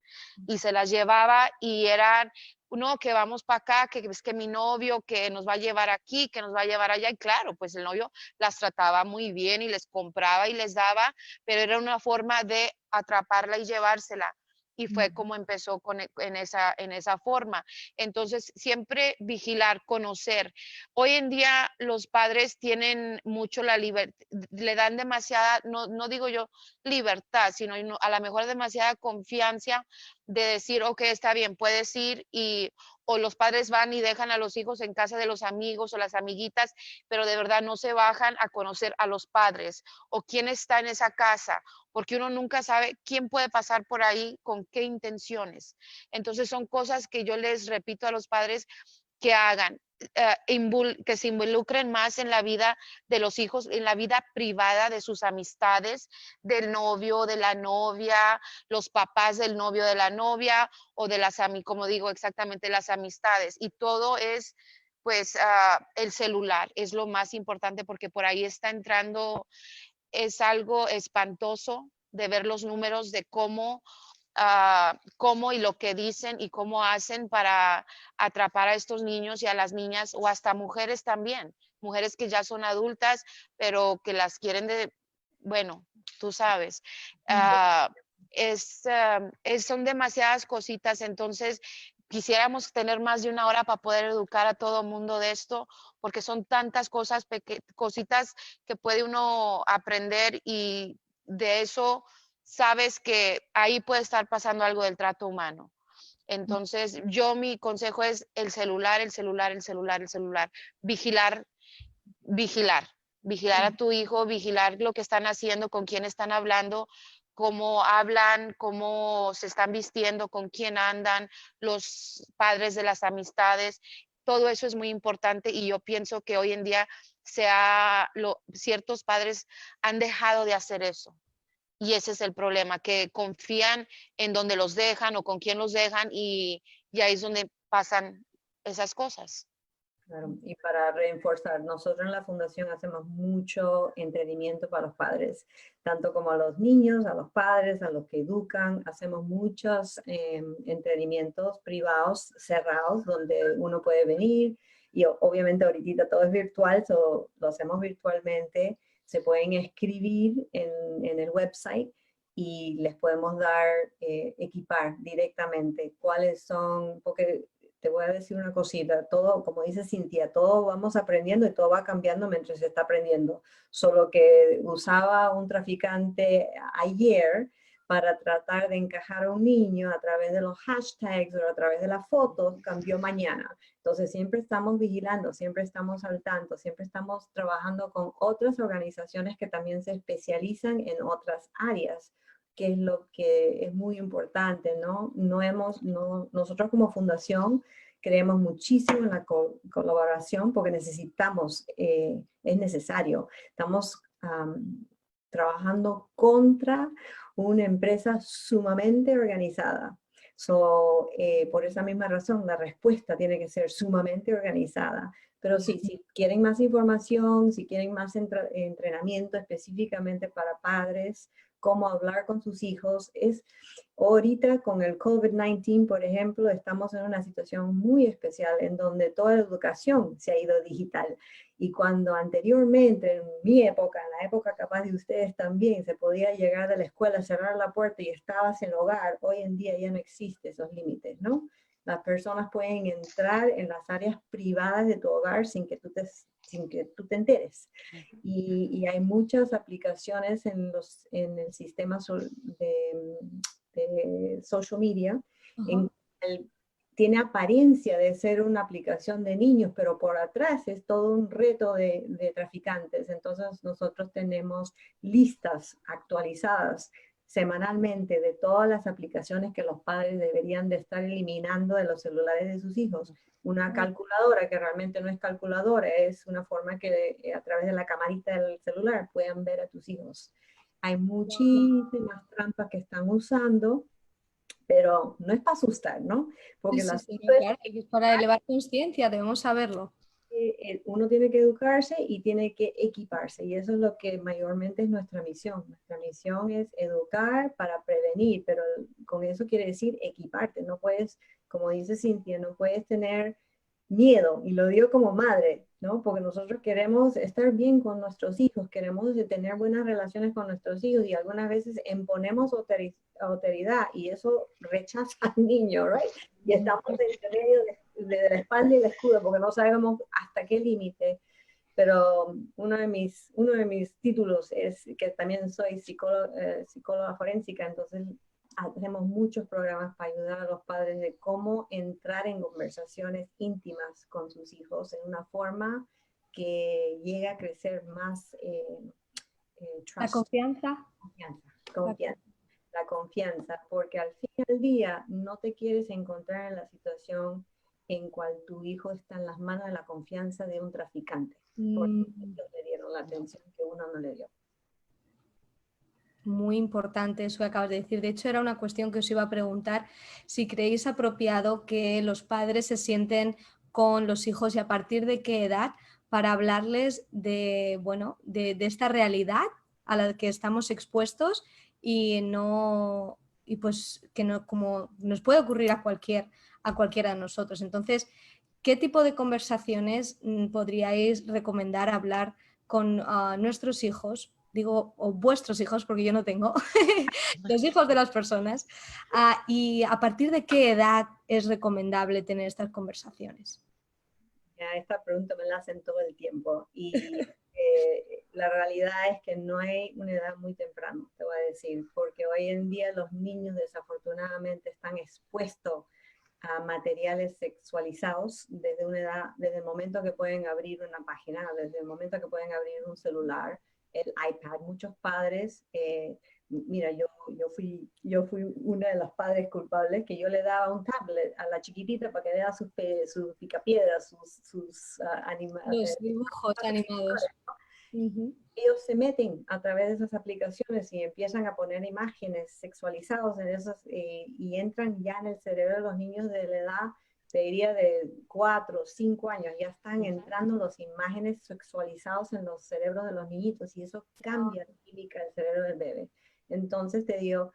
y se las llevaba, y eran, no, que vamos para acá, que es que mi novio, que nos va a llevar aquí, que nos va a llevar allá. Y claro, pues el novio las trataba muy bien y les compraba y les daba, pero era una forma de atraparla y llevársela. Y fue como empezó en esa forma. Entonces, siempre vigilar, conocer. Hoy en día los padres tienen mucho la libertad, le dan demasiada, no digo yo libertad, sino a lo mejor demasiada confianza de decir, ok, está bien, puedes ir, o los padres van y dejan a los hijos en casa de los amigos o las amiguitas, pero de verdad no se bajan a conocer a los padres o quién está en esa casa, porque uno nunca sabe quién puede pasar por ahí, con qué intenciones. Entonces son cosas que yo les repito a los padres que hagan, que se involucren más en la vida de los hijos, en la vida privada de sus amistades, del novio, de la novia, los papás del novio, de la novia, o de como digo, exactamente, las amistades. Y todo es, pues, el celular es lo más importante, porque por ahí está entrando, es algo espantoso de ver los números de cómo y lo que dicen y cómo hacen para atrapar a estos niños y a las niñas, o hasta mujeres también, mujeres que ya son adultas, pero que las quieren bueno, tú sabes. Son demasiadas cositas. Entonces quisiéramos tener más de una hora para poder educar a todo mundo de esto, porque son tantas cosas, cositas que puede uno aprender, y de eso sabes que ahí puede estar pasando algo del trato humano. Entonces, mi consejo es el celular, el celular, el celular, el celular. Vigilar, vigilar. Vigilar a tu hijo, vigilar lo que están haciendo, con quién están hablando, cómo hablan, cómo se están vistiendo, con quién andan, los padres de las amistades. Todo eso es muy importante y yo pienso que hoy en día ciertos padres han dejado de hacer eso. Y ese es el problema, que confían en donde los dejan o con quién los dejan y ahí es donde pasan esas cosas. Claro, y para reforzar, nosotros en la fundación hacemos mucho entrenamiento para los padres, tanto como a los niños, a los padres, a los que educan. Hacemos muchos entrenamientos privados, cerrados, donde uno puede venir y obviamente ahorita todo es virtual, lo hacemos virtualmente. Se pueden escribir en el website y les podemos dar, equipar directamente cuáles son, porque te voy a decir una cosita, todo, como dice Cintia, todo vamos aprendiendo y todo va cambiando mientras se está aprendiendo. Solo que usaba un traficante ayer para tratar de encajar a un niño a través de los hashtags o a través de las fotos, cambió mañana. Entonces siempre estamos vigilando, siempre estamos al tanto, siempre estamos trabajando con otras organizaciones que también se especializan en otras áreas, que es lo que es muy importante, ¿no? Nosotros como fundación creemos muchísimo en la colaboración porque necesitamos, es necesario. Estamos trabajando contra una empresa sumamente organizada. Por esa misma razón, la respuesta tiene que ser sumamente organizada. Pero sí, si quieren más información, si quieren más entrenamiento específicamente para padres, cómo hablar con sus hijos, ahorita con el COVID-19, por ejemplo, estamos en una situación muy especial en donde toda la educación se ha ido digital. Y cuando anteriormente, en mi época, en la época capaz de ustedes también, se podía llegar de la escuela, cerrar la puerta y estabas en el hogar, hoy en día ya no existen esos límites, ¿no? Las personas pueden entrar en las áreas privadas de tu hogar sin que tú te enteres. Y hay muchas aplicaciones en el sistema de social media, tiene apariencia de ser una aplicación de niños, pero por atrás es todo un reto de traficantes. Entonces nosotros tenemos listas actualizadas semanalmente de todas las aplicaciones que los padres deberían de estar eliminando de los celulares de sus hijos. Una calculadora que realmente no es calculadora, es una forma que a través de la camarita del celular puedan ver a tus hijos. Hay muchísimas trampas que están usando, pero no es para asustar, ¿no? Porque claro, es para elevar conciencia, debemos saberlo. Uno tiene que educarse y tiene que equiparse, y eso es lo que mayormente es nuestra misión. Nuestra misión es educar para prevenir, pero con eso quiere decir equiparte. No puedes, como dice Cintia, no puedes tener miedo, y lo digo como madre, ¿no? Porque nosotros queremos estar bien con nuestros hijos, queremos tener buenas relaciones con nuestros hijos, y algunas veces imponemos autoridad y eso rechaza al niño, ¿right? Y estamos en medio de la espalda y el escudo porque no sabemos hasta qué límite. Pero uno de mis títulos es que también soy psicóloga forénsica, entonces hacemos muchos programas para ayudar a los padres de cómo entrar en conversaciones íntimas con sus hijos en una forma que llegue a crecer más trust. La confianza. La confianza, porque al fin y al día no te quieres encontrar en la situación en cual tu hijo está en las manos de la confianza de un traficante, porque ellos le dieron la atención que uno no le dio. Muy importante eso que acabas de decir. De hecho, era una cuestión que os iba a preguntar, si creéis apropiado que los padres se sienten con los hijos y a partir de qué edad para hablarles de esta realidad a la que estamos expuestos y pues que no, como nos puede ocurrir a cualquiera de nosotros. Entonces, ¿qué tipo de conversaciones podríais recomendar hablar con nuestros hijos? Digo, o vuestros hijos, porque yo no tengo, los hijos de las personas, y a partir de qué edad es recomendable tener estas conversaciones. Esta pregunta me la hacen todo el tiempo y la realidad es que no hay una edad muy temprana, te voy a decir, porque hoy en día los niños desafortunadamente están expuestos a materiales sexualizados desde una edad, desde el momento que pueden abrir una página, desde el momento que pueden abrir un celular, el iPad. Muchos padres, mira, yo fui una de las padres culpables que yo le daba un tablet a la chiquitita para que vea sus picapiedras, sus Los dibujos animados. ellos se meten a través de esas aplicaciones y empiezan a poner imágenes sexualizadas en esas, y entran ya en el cerebro de los niños de la edad, te diría de 4 o 5 años, ya están entrando las imágenes sexualizadas en los cerebros de los niñitos y eso cambia la química del cerebro del bebé. Entonces te digo,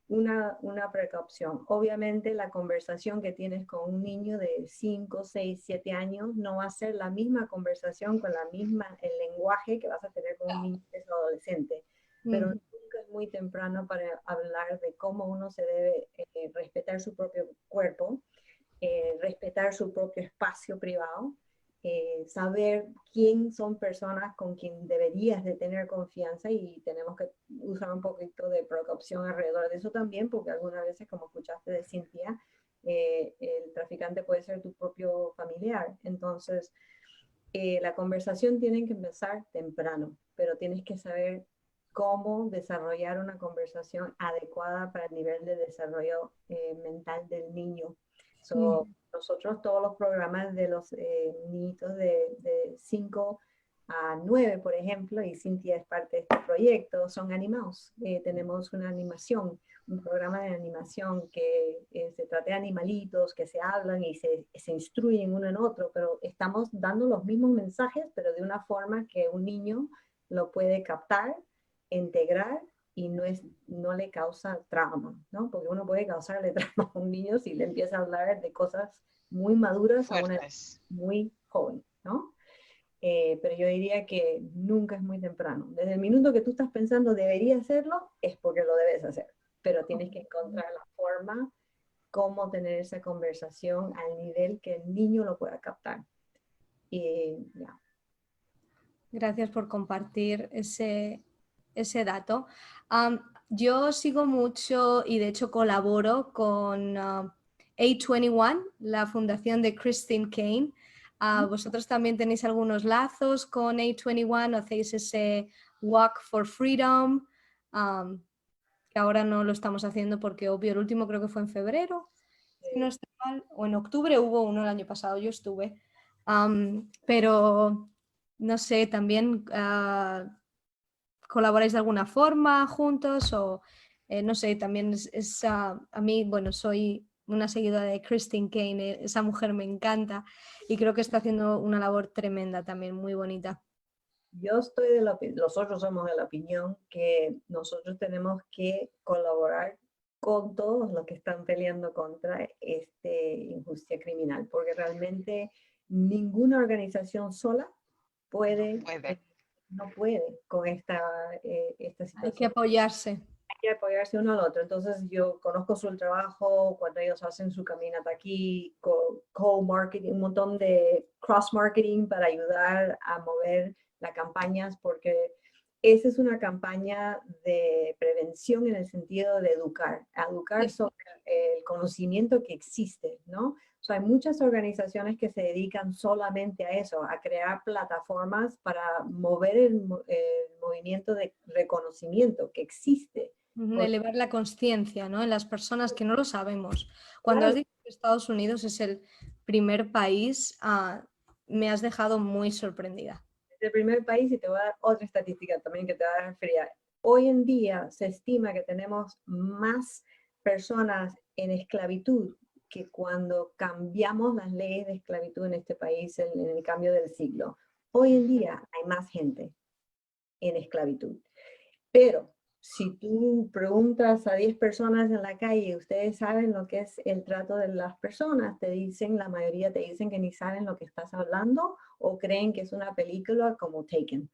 una precaución. Obviamente la conversación que tienes con un niño de 5, 6, 7 años no va a ser la misma conversación con el lenguaje que vas a tener con un niño que es adolescente. Pero nunca es muy temprano para hablar de cómo uno se debe respetar su propio cuerpo, respetar su propio espacio privado, saber quién son personas con quien deberías de tener confianza y tenemos que usar un poquito de precaución alrededor de eso también, porque algunas veces, como escuchaste de Cintia, el traficante puede ser tu propio familiar. Entonces, la conversación tiene que empezar temprano, pero tienes que saber cómo desarrollar una conversación adecuada para el nivel de desarrollo mental del niño. Nosotros todos los programas de los niñitos de 5 a 9, por ejemplo, y Cintia es parte de este proyecto, son animados. Tenemos una animación, un programa de animación que se trata de animalitos que se hablan y se instruyen uno en otro, pero estamos dando los mismos mensajes, pero de una forma que un niño lo puede captar, integrar y no le causa trauma, ¿no? Porque uno puede causarle trauma a un niño si le empieza a hablar de cosas muy maduras a una edad muy joven, ¿no? Pero yo diría que nunca es muy temprano. Desde el minuto que tú estás pensando debería hacerlo, es porque lo debes hacer. Pero tienes que encontrar la forma cómo tener esa conversación al nivel que el niño lo pueda captar. Y ya. Gracias por compartir ese dato. Yo sigo mucho y de hecho colaboro con A21, la fundación de Christine Caine. Vosotros también tenéis algunos lazos con A21, hacéis ese Walk for Freedom, que ahora no lo estamos haciendo porque obvio el último creo que fue en febrero, si no estoy mal, o en octubre hubo uno el año pasado, yo estuve. Pero no sé, también colaboráis de alguna forma juntos o no sé, también a mí, bueno, soy una seguidora de Christine Caine, esa mujer me encanta y creo que está haciendo una labor tremenda también, muy bonita. Yo estoy nosotros somos de la opinión que nosotros tenemos que colaborar con todos los que están peleando contra esta injusticia criminal, porque realmente ninguna organización sola no puede con esta situación. Hay que apoyarse. Hay que apoyarse uno al otro. Entonces yo conozco su trabajo cuando ellos hacen su caminata aquí, co-marketing, un montón de cross-marketing para ayudar a mover las campañas, porque esa es una campaña de prevención en el sentido de educar sobre el conocimiento que existe, ¿no? O sea, hay muchas organizaciones que se dedican solamente a eso, a crear plataformas para mover el movimiento de reconocimiento que existe. Elevar la conciencia, ¿no? En las personas que no lo sabemos. Cuando has dicho que Estados Unidos es el primer país, me has dejado muy sorprendida. Es el primer país y te voy a dar otra estadística también que te va a dar fría. Hoy en día se estima que tenemos más personas en esclavitud que cuando cambiamos las leyes de esclavitud en este país en el cambio del siglo. Hoy en día hay más gente en esclavitud. Pero si tú preguntas a 10 personas en la calle, ¿ustedes saben lo que es el trato de las personas? La mayoría te dicen que ni saben lo que estás hablando o creen que es una película como Taken,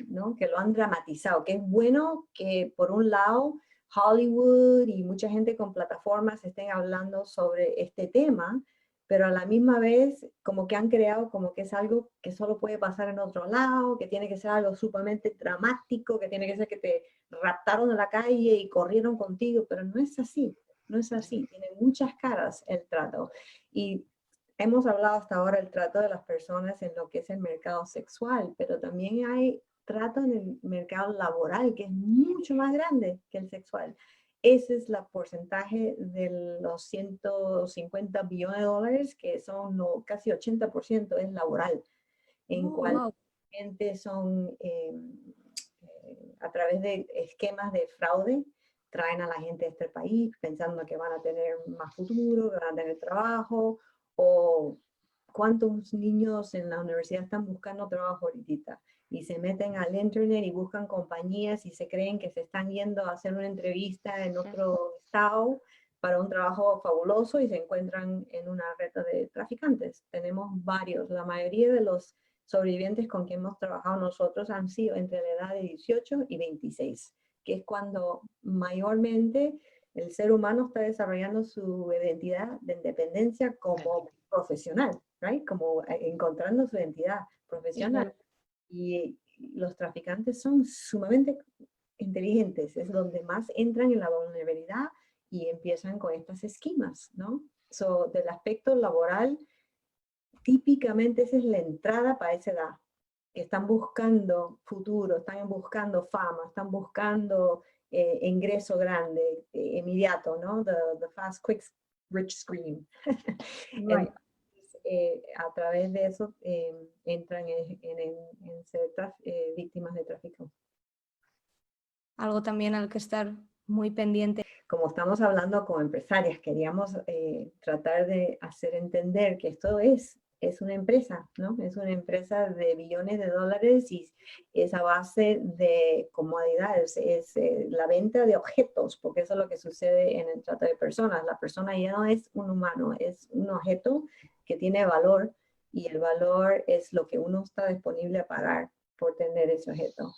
¿no? Que lo han dramatizado, que es bueno que por un lado Hollywood y mucha gente con plataformas estén hablando sobre este tema, pero a la misma vez como que han creado como que es algo que solo puede pasar en otro lado, que tiene que ser algo sumamente dramático, que tiene que ser que te raptaron en la calle y corrieron contigo, pero no es así, no es así, tiene muchas caras el trato. Y hemos hablado hasta ahora del trato de las personas en lo que es el mercado sexual, pero también hay trato en el mercado laboral que es mucho más grande que el sexual. Ese es el porcentaje de los 150 billones de dólares, que son casi 80% es laboral, en Oh, cual wow. gente son a través de esquemas de fraude, traen a la gente a este país pensando que van a tener más futuro, que van a tener trabajo, o cuántos niños en la universidad están buscando trabajo ahorita y se meten al internet y buscan compañías y se creen que se están yendo a hacer una entrevista en otro estado para un trabajo fabuloso y se encuentran en una red de traficantes. Tenemos varios, la mayoría de los sobrevivientes con quien hemos trabajado nosotros han sido entre la edad de 18 y 26, que es cuando mayormente el ser humano está desarrollando su identidad de independencia como profesional, right? Como encontrando su identidad profesional. Y los traficantes son sumamente inteligentes, es donde más entran en la vulnerabilidad y empiezan con estas esquemas, ¿no? So, del aspecto laboral, típicamente esa es la entrada para esa edad, que están buscando futuro, están buscando fama, están buscando ingreso grande, inmediato, ¿no? The fast, quick, rich scream. Right. A través de eso entran en ser víctimas de tráfico. Algo también al que estar muy pendiente. Como estamos hablando con empresarias, queríamos tratar de hacer entender que esto es una empresa, ¿no? Es una empresa de billones de dólares y es a base de comodidades, es la venta de objetos, porque eso es lo que sucede en el trato de personas. La persona ya no es un humano, es un objeto que tiene valor y el valor es lo que uno está disponible a pagar por tener ese objeto.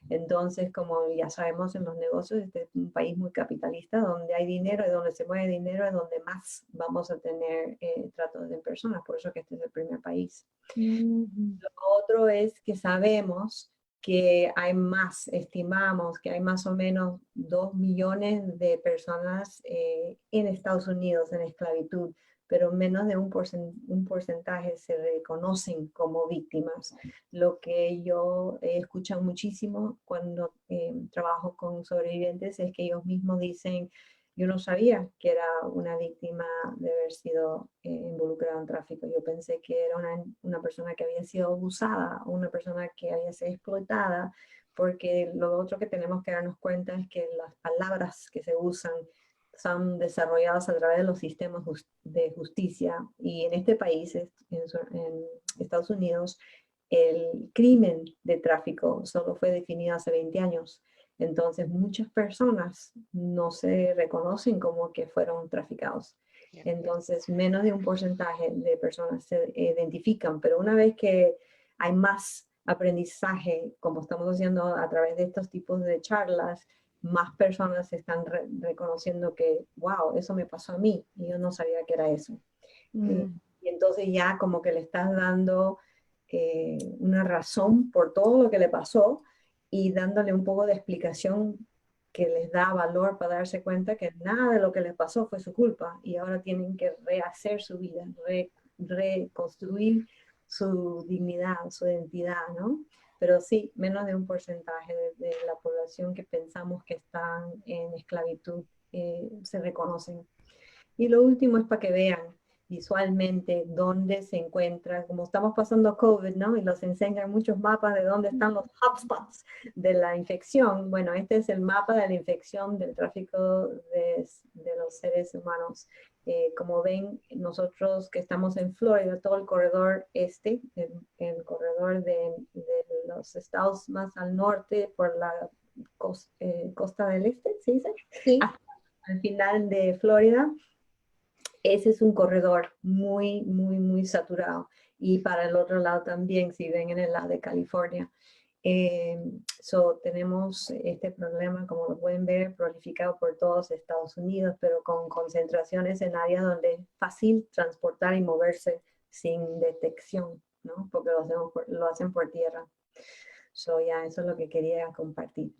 Entonces, como ya sabemos en los negocios, este es un país muy capitalista, donde hay dinero y donde se mueve dinero es donde más vamos a tener tratos de personas, por eso que este es el primer país. Lo otro es que sabemos que hay más, estimamos que hay más o menos 2 millones de personas en Estados Unidos en esclavitud, pero menos de un porcentaje se reconocen como víctimas. Lo que yo escucho muchísimo cuando trabajo con sobrevivientes es que ellos mismos dicen, yo no sabía que era una víctima de haber sido involucrada en tráfico. Yo pensé que era una persona que había sido abusada, una persona que había sido explotada, porque lo otro que tenemos que darnos cuenta es que las palabras que se usan son desarrolladas a través de los sistemas de justicia. Y en este país, en Estados Unidos, el crimen de tráfico solo fue definido hace 20 años. Entonces, muchas personas no se reconocen como que fueron traficados. Entonces, menos de un porcentaje de personas se identifican, pero una vez que hay más aprendizaje, como estamos haciendo a través de estos tipos de charlas, más personas están reconociendo que, wow, eso me pasó a mí y yo no sabía que era eso. Y entonces ya como que le estás dando una razón por todo lo que le pasó y dándole un poco de explicación que les da valor para darse cuenta que nada de lo que les pasó fue su culpa y ahora tienen que rehacer su vida, reconstruir su dignidad, su identidad, ¿no? Pero sí, menos de un porcentaje de la población que pensamos que están en esclavitud se reconocen. Y lo último es para que vean visualmente dónde se encuentra, como estamos pasando COVID, ¿no? Y nos enseñan muchos mapas de dónde están los hotspots de la infección. Bueno, este es el mapa de la infección del tráfico de los seres humanos. Como ven, nosotros que estamos en Florida, todo el corredor este, el corredor de los estados más al norte por la costa del este, ¿se dice? Sí. Al final de Florida, ese es un corredor muy saturado. Y para el otro lado también, si ven en el lado de California. Tenemos este problema, como lo pueden ver, prolificado por todos Estados Unidos, pero con concentraciones en áreas donde es fácil transportar y moverse sin detección, ¿no? Porque lo hacen por tierra. Eso es lo que quería compartir.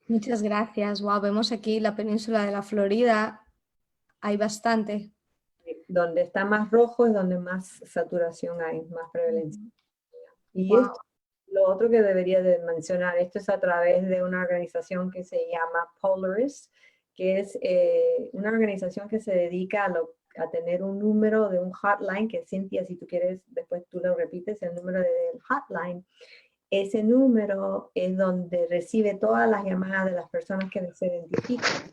Muchas gracias. Wow, vemos aquí la península de la Florida. Hay bastante. Donde está más rojo es donde más saturación hay, más prevalencia. Y Wow. lo otro que debería de mencionar, esto es a través de una organización que se llama Polaris, que es una organización que se dedica a tener un número de un hotline, que Cintia, si tú quieres, después tú lo repites, el número del hotline. Ese número es donde recibe todas las llamadas de las personas que se identifican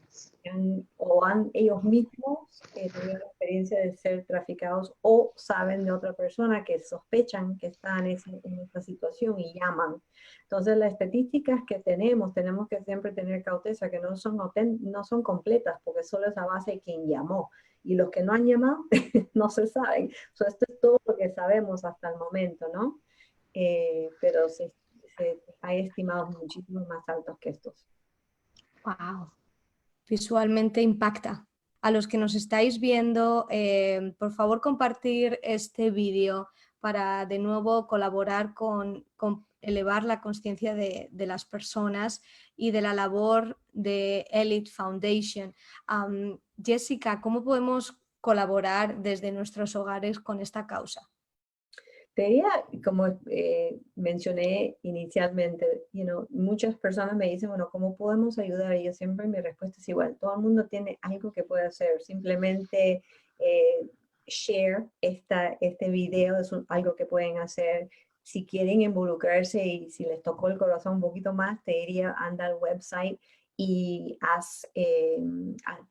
o han ellos mismos tenido la experiencia de ser traficados o saben de otra persona que sospechan que está en esta situación y llaman. Entonces las estadísticas que tenemos que siempre tener cautela, que no son completas porque solo es a base de quien llamó. Y los que no han llamado no se saben. Esto es todo lo que sabemos hasta el momento, ¿no? Pero hay estimados muchísimo más altos que estos. Wow. Visualmente impacta. A los que nos estáis viendo, por favor compartir este vídeo para de nuevo colaborar con elevar la conciencia de las personas y de la labor de Elite Foundation. Jessica, ¿cómo podemos colaborar desde nuestros hogares con esta causa? Te diría, como mencioné inicialmente, muchas personas me dicen, bueno, ¿cómo podemos ayudar? Y yo siempre mi respuesta es igual, todo el mundo tiene algo que puede hacer, simplemente share este video, es algo que pueden hacer. Si quieren involucrarse y si les tocó el corazón un poquito más, te diría, anda al website y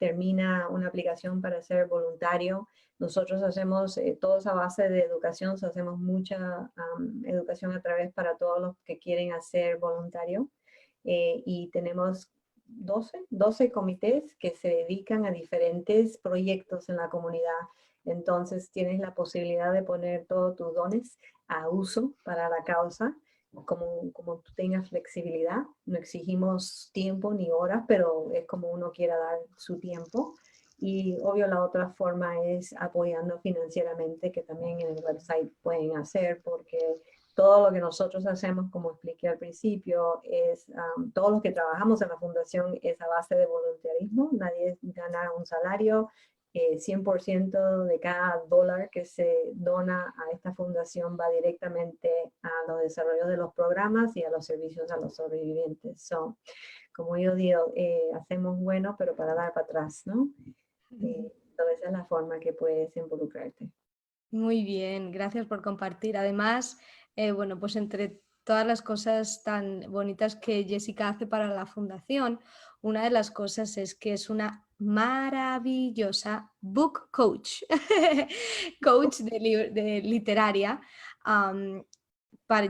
termina una aplicación para ser voluntario. Nosotros hacemos toda esa base de educación, hacemos mucha educación a través para todos los que quieren hacer voluntario y tenemos 12 comités que se dedican a diferentes proyectos en la comunidad. Entonces tienes la posibilidad de poner todos tus dones a uso para la causa, como tú tengas flexibilidad. No exigimos tiempo ni horas, pero es como uno quiera dar su tiempo. Y obvio la otra forma es apoyando financieramente, que también en el website pueden hacer, porque todo lo que nosotros hacemos, como expliqué al principio, es todos los que trabajamos en la fundación es a base de voluntarismo, nadie gana un salario, 100% de cada dólar que se dona a esta fundación va directamente a los desarrollos de los programas y a los servicios a los sobrevivientes. Como yo digo, hacemos bueno, pero para dar para atrás, ¿no? Entonces esa es la forma que puedes involucrarte. Muy bien, gracias por compartir. Además, bueno, pues entre todas las cosas tan bonitas que Jessica hace para la fundación, una de las cosas es que es una maravillosa book coach, coach de literaria.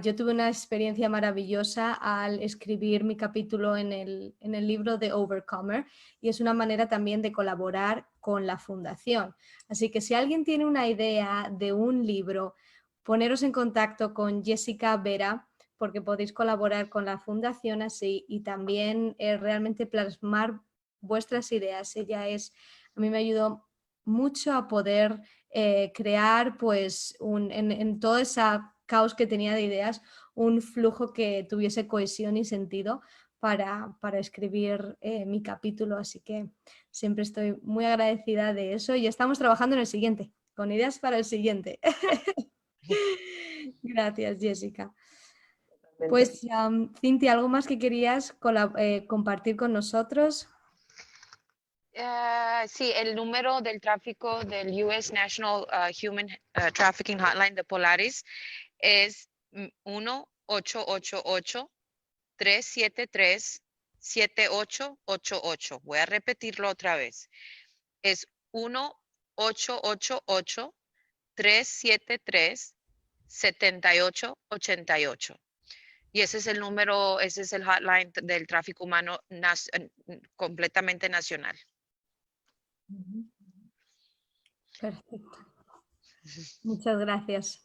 Yo tuve una experiencia maravillosa al escribir mi capítulo en el libro de Overcomer y es una manera también de colaborar con la fundación. Así que si alguien tiene una idea de un libro, poneros en contacto con Jessica Vera porque podéis colaborar con la fundación así y también realmente plasmar vuestras ideas. A mí me ayudó mucho a poder crear pues en toda esa caos que tenía de ideas, un flujo que tuviese cohesión y sentido para escribir mi capítulo, así que siempre estoy muy agradecida de eso y estamos trabajando en el siguiente, con ideas para el siguiente. Gracias, Jessica. Pues, Cintia, ¿algo más que querías compartir con nosotros? Sí, el número del tráfico del US National Human Trafficking Hotline de Polaris es 1-888-373-7888. Voy a repetirlo otra vez. Es 1-888-373-7888. Y ese es el número, ese es el hotline del tráfico humano completamente nacional. Perfecto. Muchas gracias.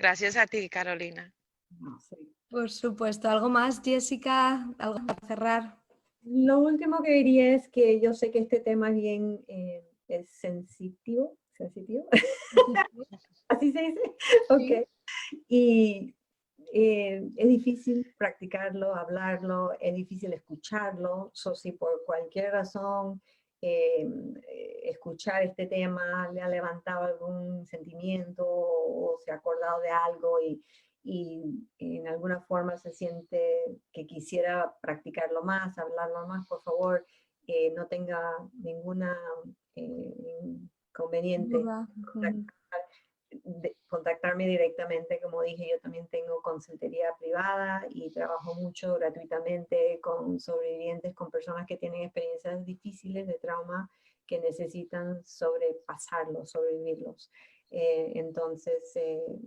Gracias a ti, Carolina. No, sí. Por supuesto. ¿Algo más, Jessica? ¿Algo para cerrar? Lo último que diría es que yo sé que este tema es bien es sensitivo, así se dice, ok. Y es difícil practicarlo, hablarlo, es difícil escucharlo. Si por cualquier razón escuchar este tema le ha levantado algún sentimiento o se ha acordado de algo y en alguna forma se siente que quisiera practicarlo más, hablarlo más, por favor, no tenga ninguna inconveniente Duda. contactarme directamente. Como dije, yo también tengo consultoría privada y trabajo mucho gratuitamente con sobrevivientes, con personas que tienen experiencias difíciles de trauma que necesitan sobrepasarlos, sobrevivirlos. Entonces,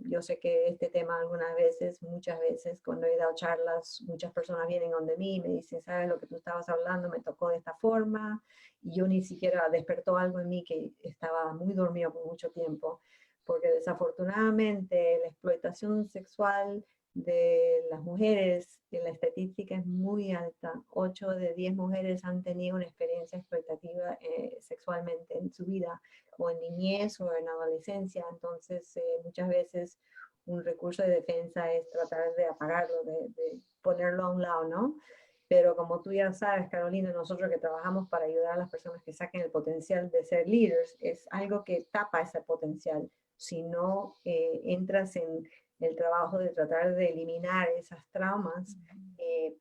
yo sé que este tema algunas veces, muchas veces, cuando he dado charlas, muchas personas vienen donde mí y me dicen, ¿sabes lo que tú estabas hablando? Me tocó de esta forma y yo ni siquiera despertó algo en mí que estaba muy dormido por mucho tiempo, porque desafortunadamente la explotación sexual de las mujeres, la estadística es muy alta. 8 de 10 mujeres han tenido una experiencia explotativa sexualmente en su vida, o en niñez o en adolescencia. Entonces, muchas veces un recurso de defensa es tratar de apagarlo, de ponerlo a un lado, ¿no? Pero como tú ya sabes, Carolina, nosotros que trabajamos para ayudar a las personas que saquen el potencial de ser líderes, es algo que tapa ese potencial. Si no entras en el trabajo de tratar de eliminar esas traumas,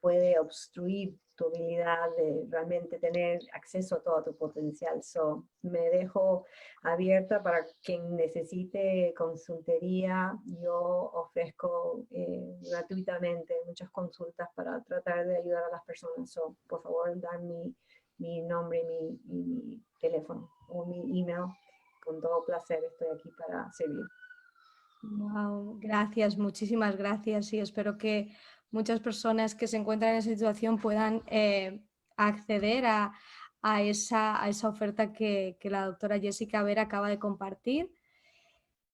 puede obstruir tu habilidad de realmente tener acceso a todo tu potencial. Me dejo abierta para quien necesite consultoría. Yo ofrezco gratuitamente muchas consultas para tratar de ayudar a las personas. Por favor, dan mi nombre y mi teléfono o mi email. Con todo placer estoy aquí para servir. Wow, gracias, muchísimas gracias y espero que muchas personas que se encuentran en esa situación puedan acceder a esa oferta que la doctora Jessica Vera acaba de compartir.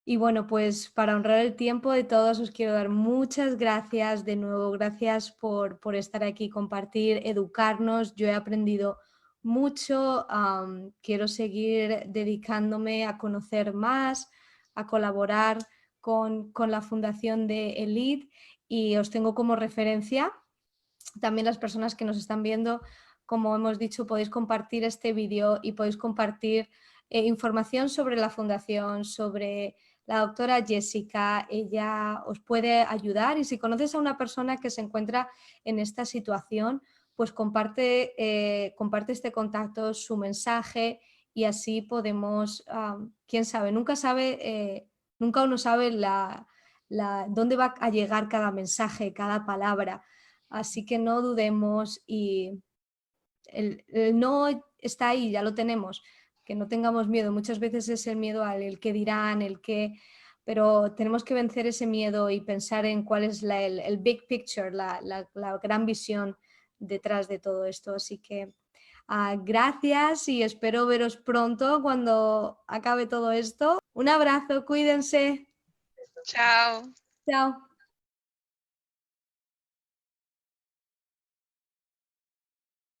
Y bueno, pues para honrar el tiempo de todos os quiero dar muchas gracias de nuevo, gracias por estar aquí, compartir, educarnos. Yo he aprendido mucho, quiero seguir dedicándome a conocer más, a colaborar con la fundación de ELID y os tengo como referencia. También las personas que nos están viendo, como hemos dicho, podéis compartir este vídeo y podéis compartir información sobre la fundación, sobre la doctora Jessica. Ella os puede ayudar y si conoces a una persona que se encuentra en esta situación, pues comparte este contacto, su mensaje y así podemos, quién sabe, nunca uno sabe dónde va a llegar cada mensaje, cada palabra. Así que no dudemos y el no está ahí, ya lo tenemos, que no tengamos miedo. Muchas veces es el miedo al el qué dirán, pero tenemos que vencer ese miedo y pensar en cuál es el big picture, la gran visión detrás de todo esto. Así que gracias y espero veros pronto cuando acabe todo esto. Un abrazo, cuídense. Chao. Chao.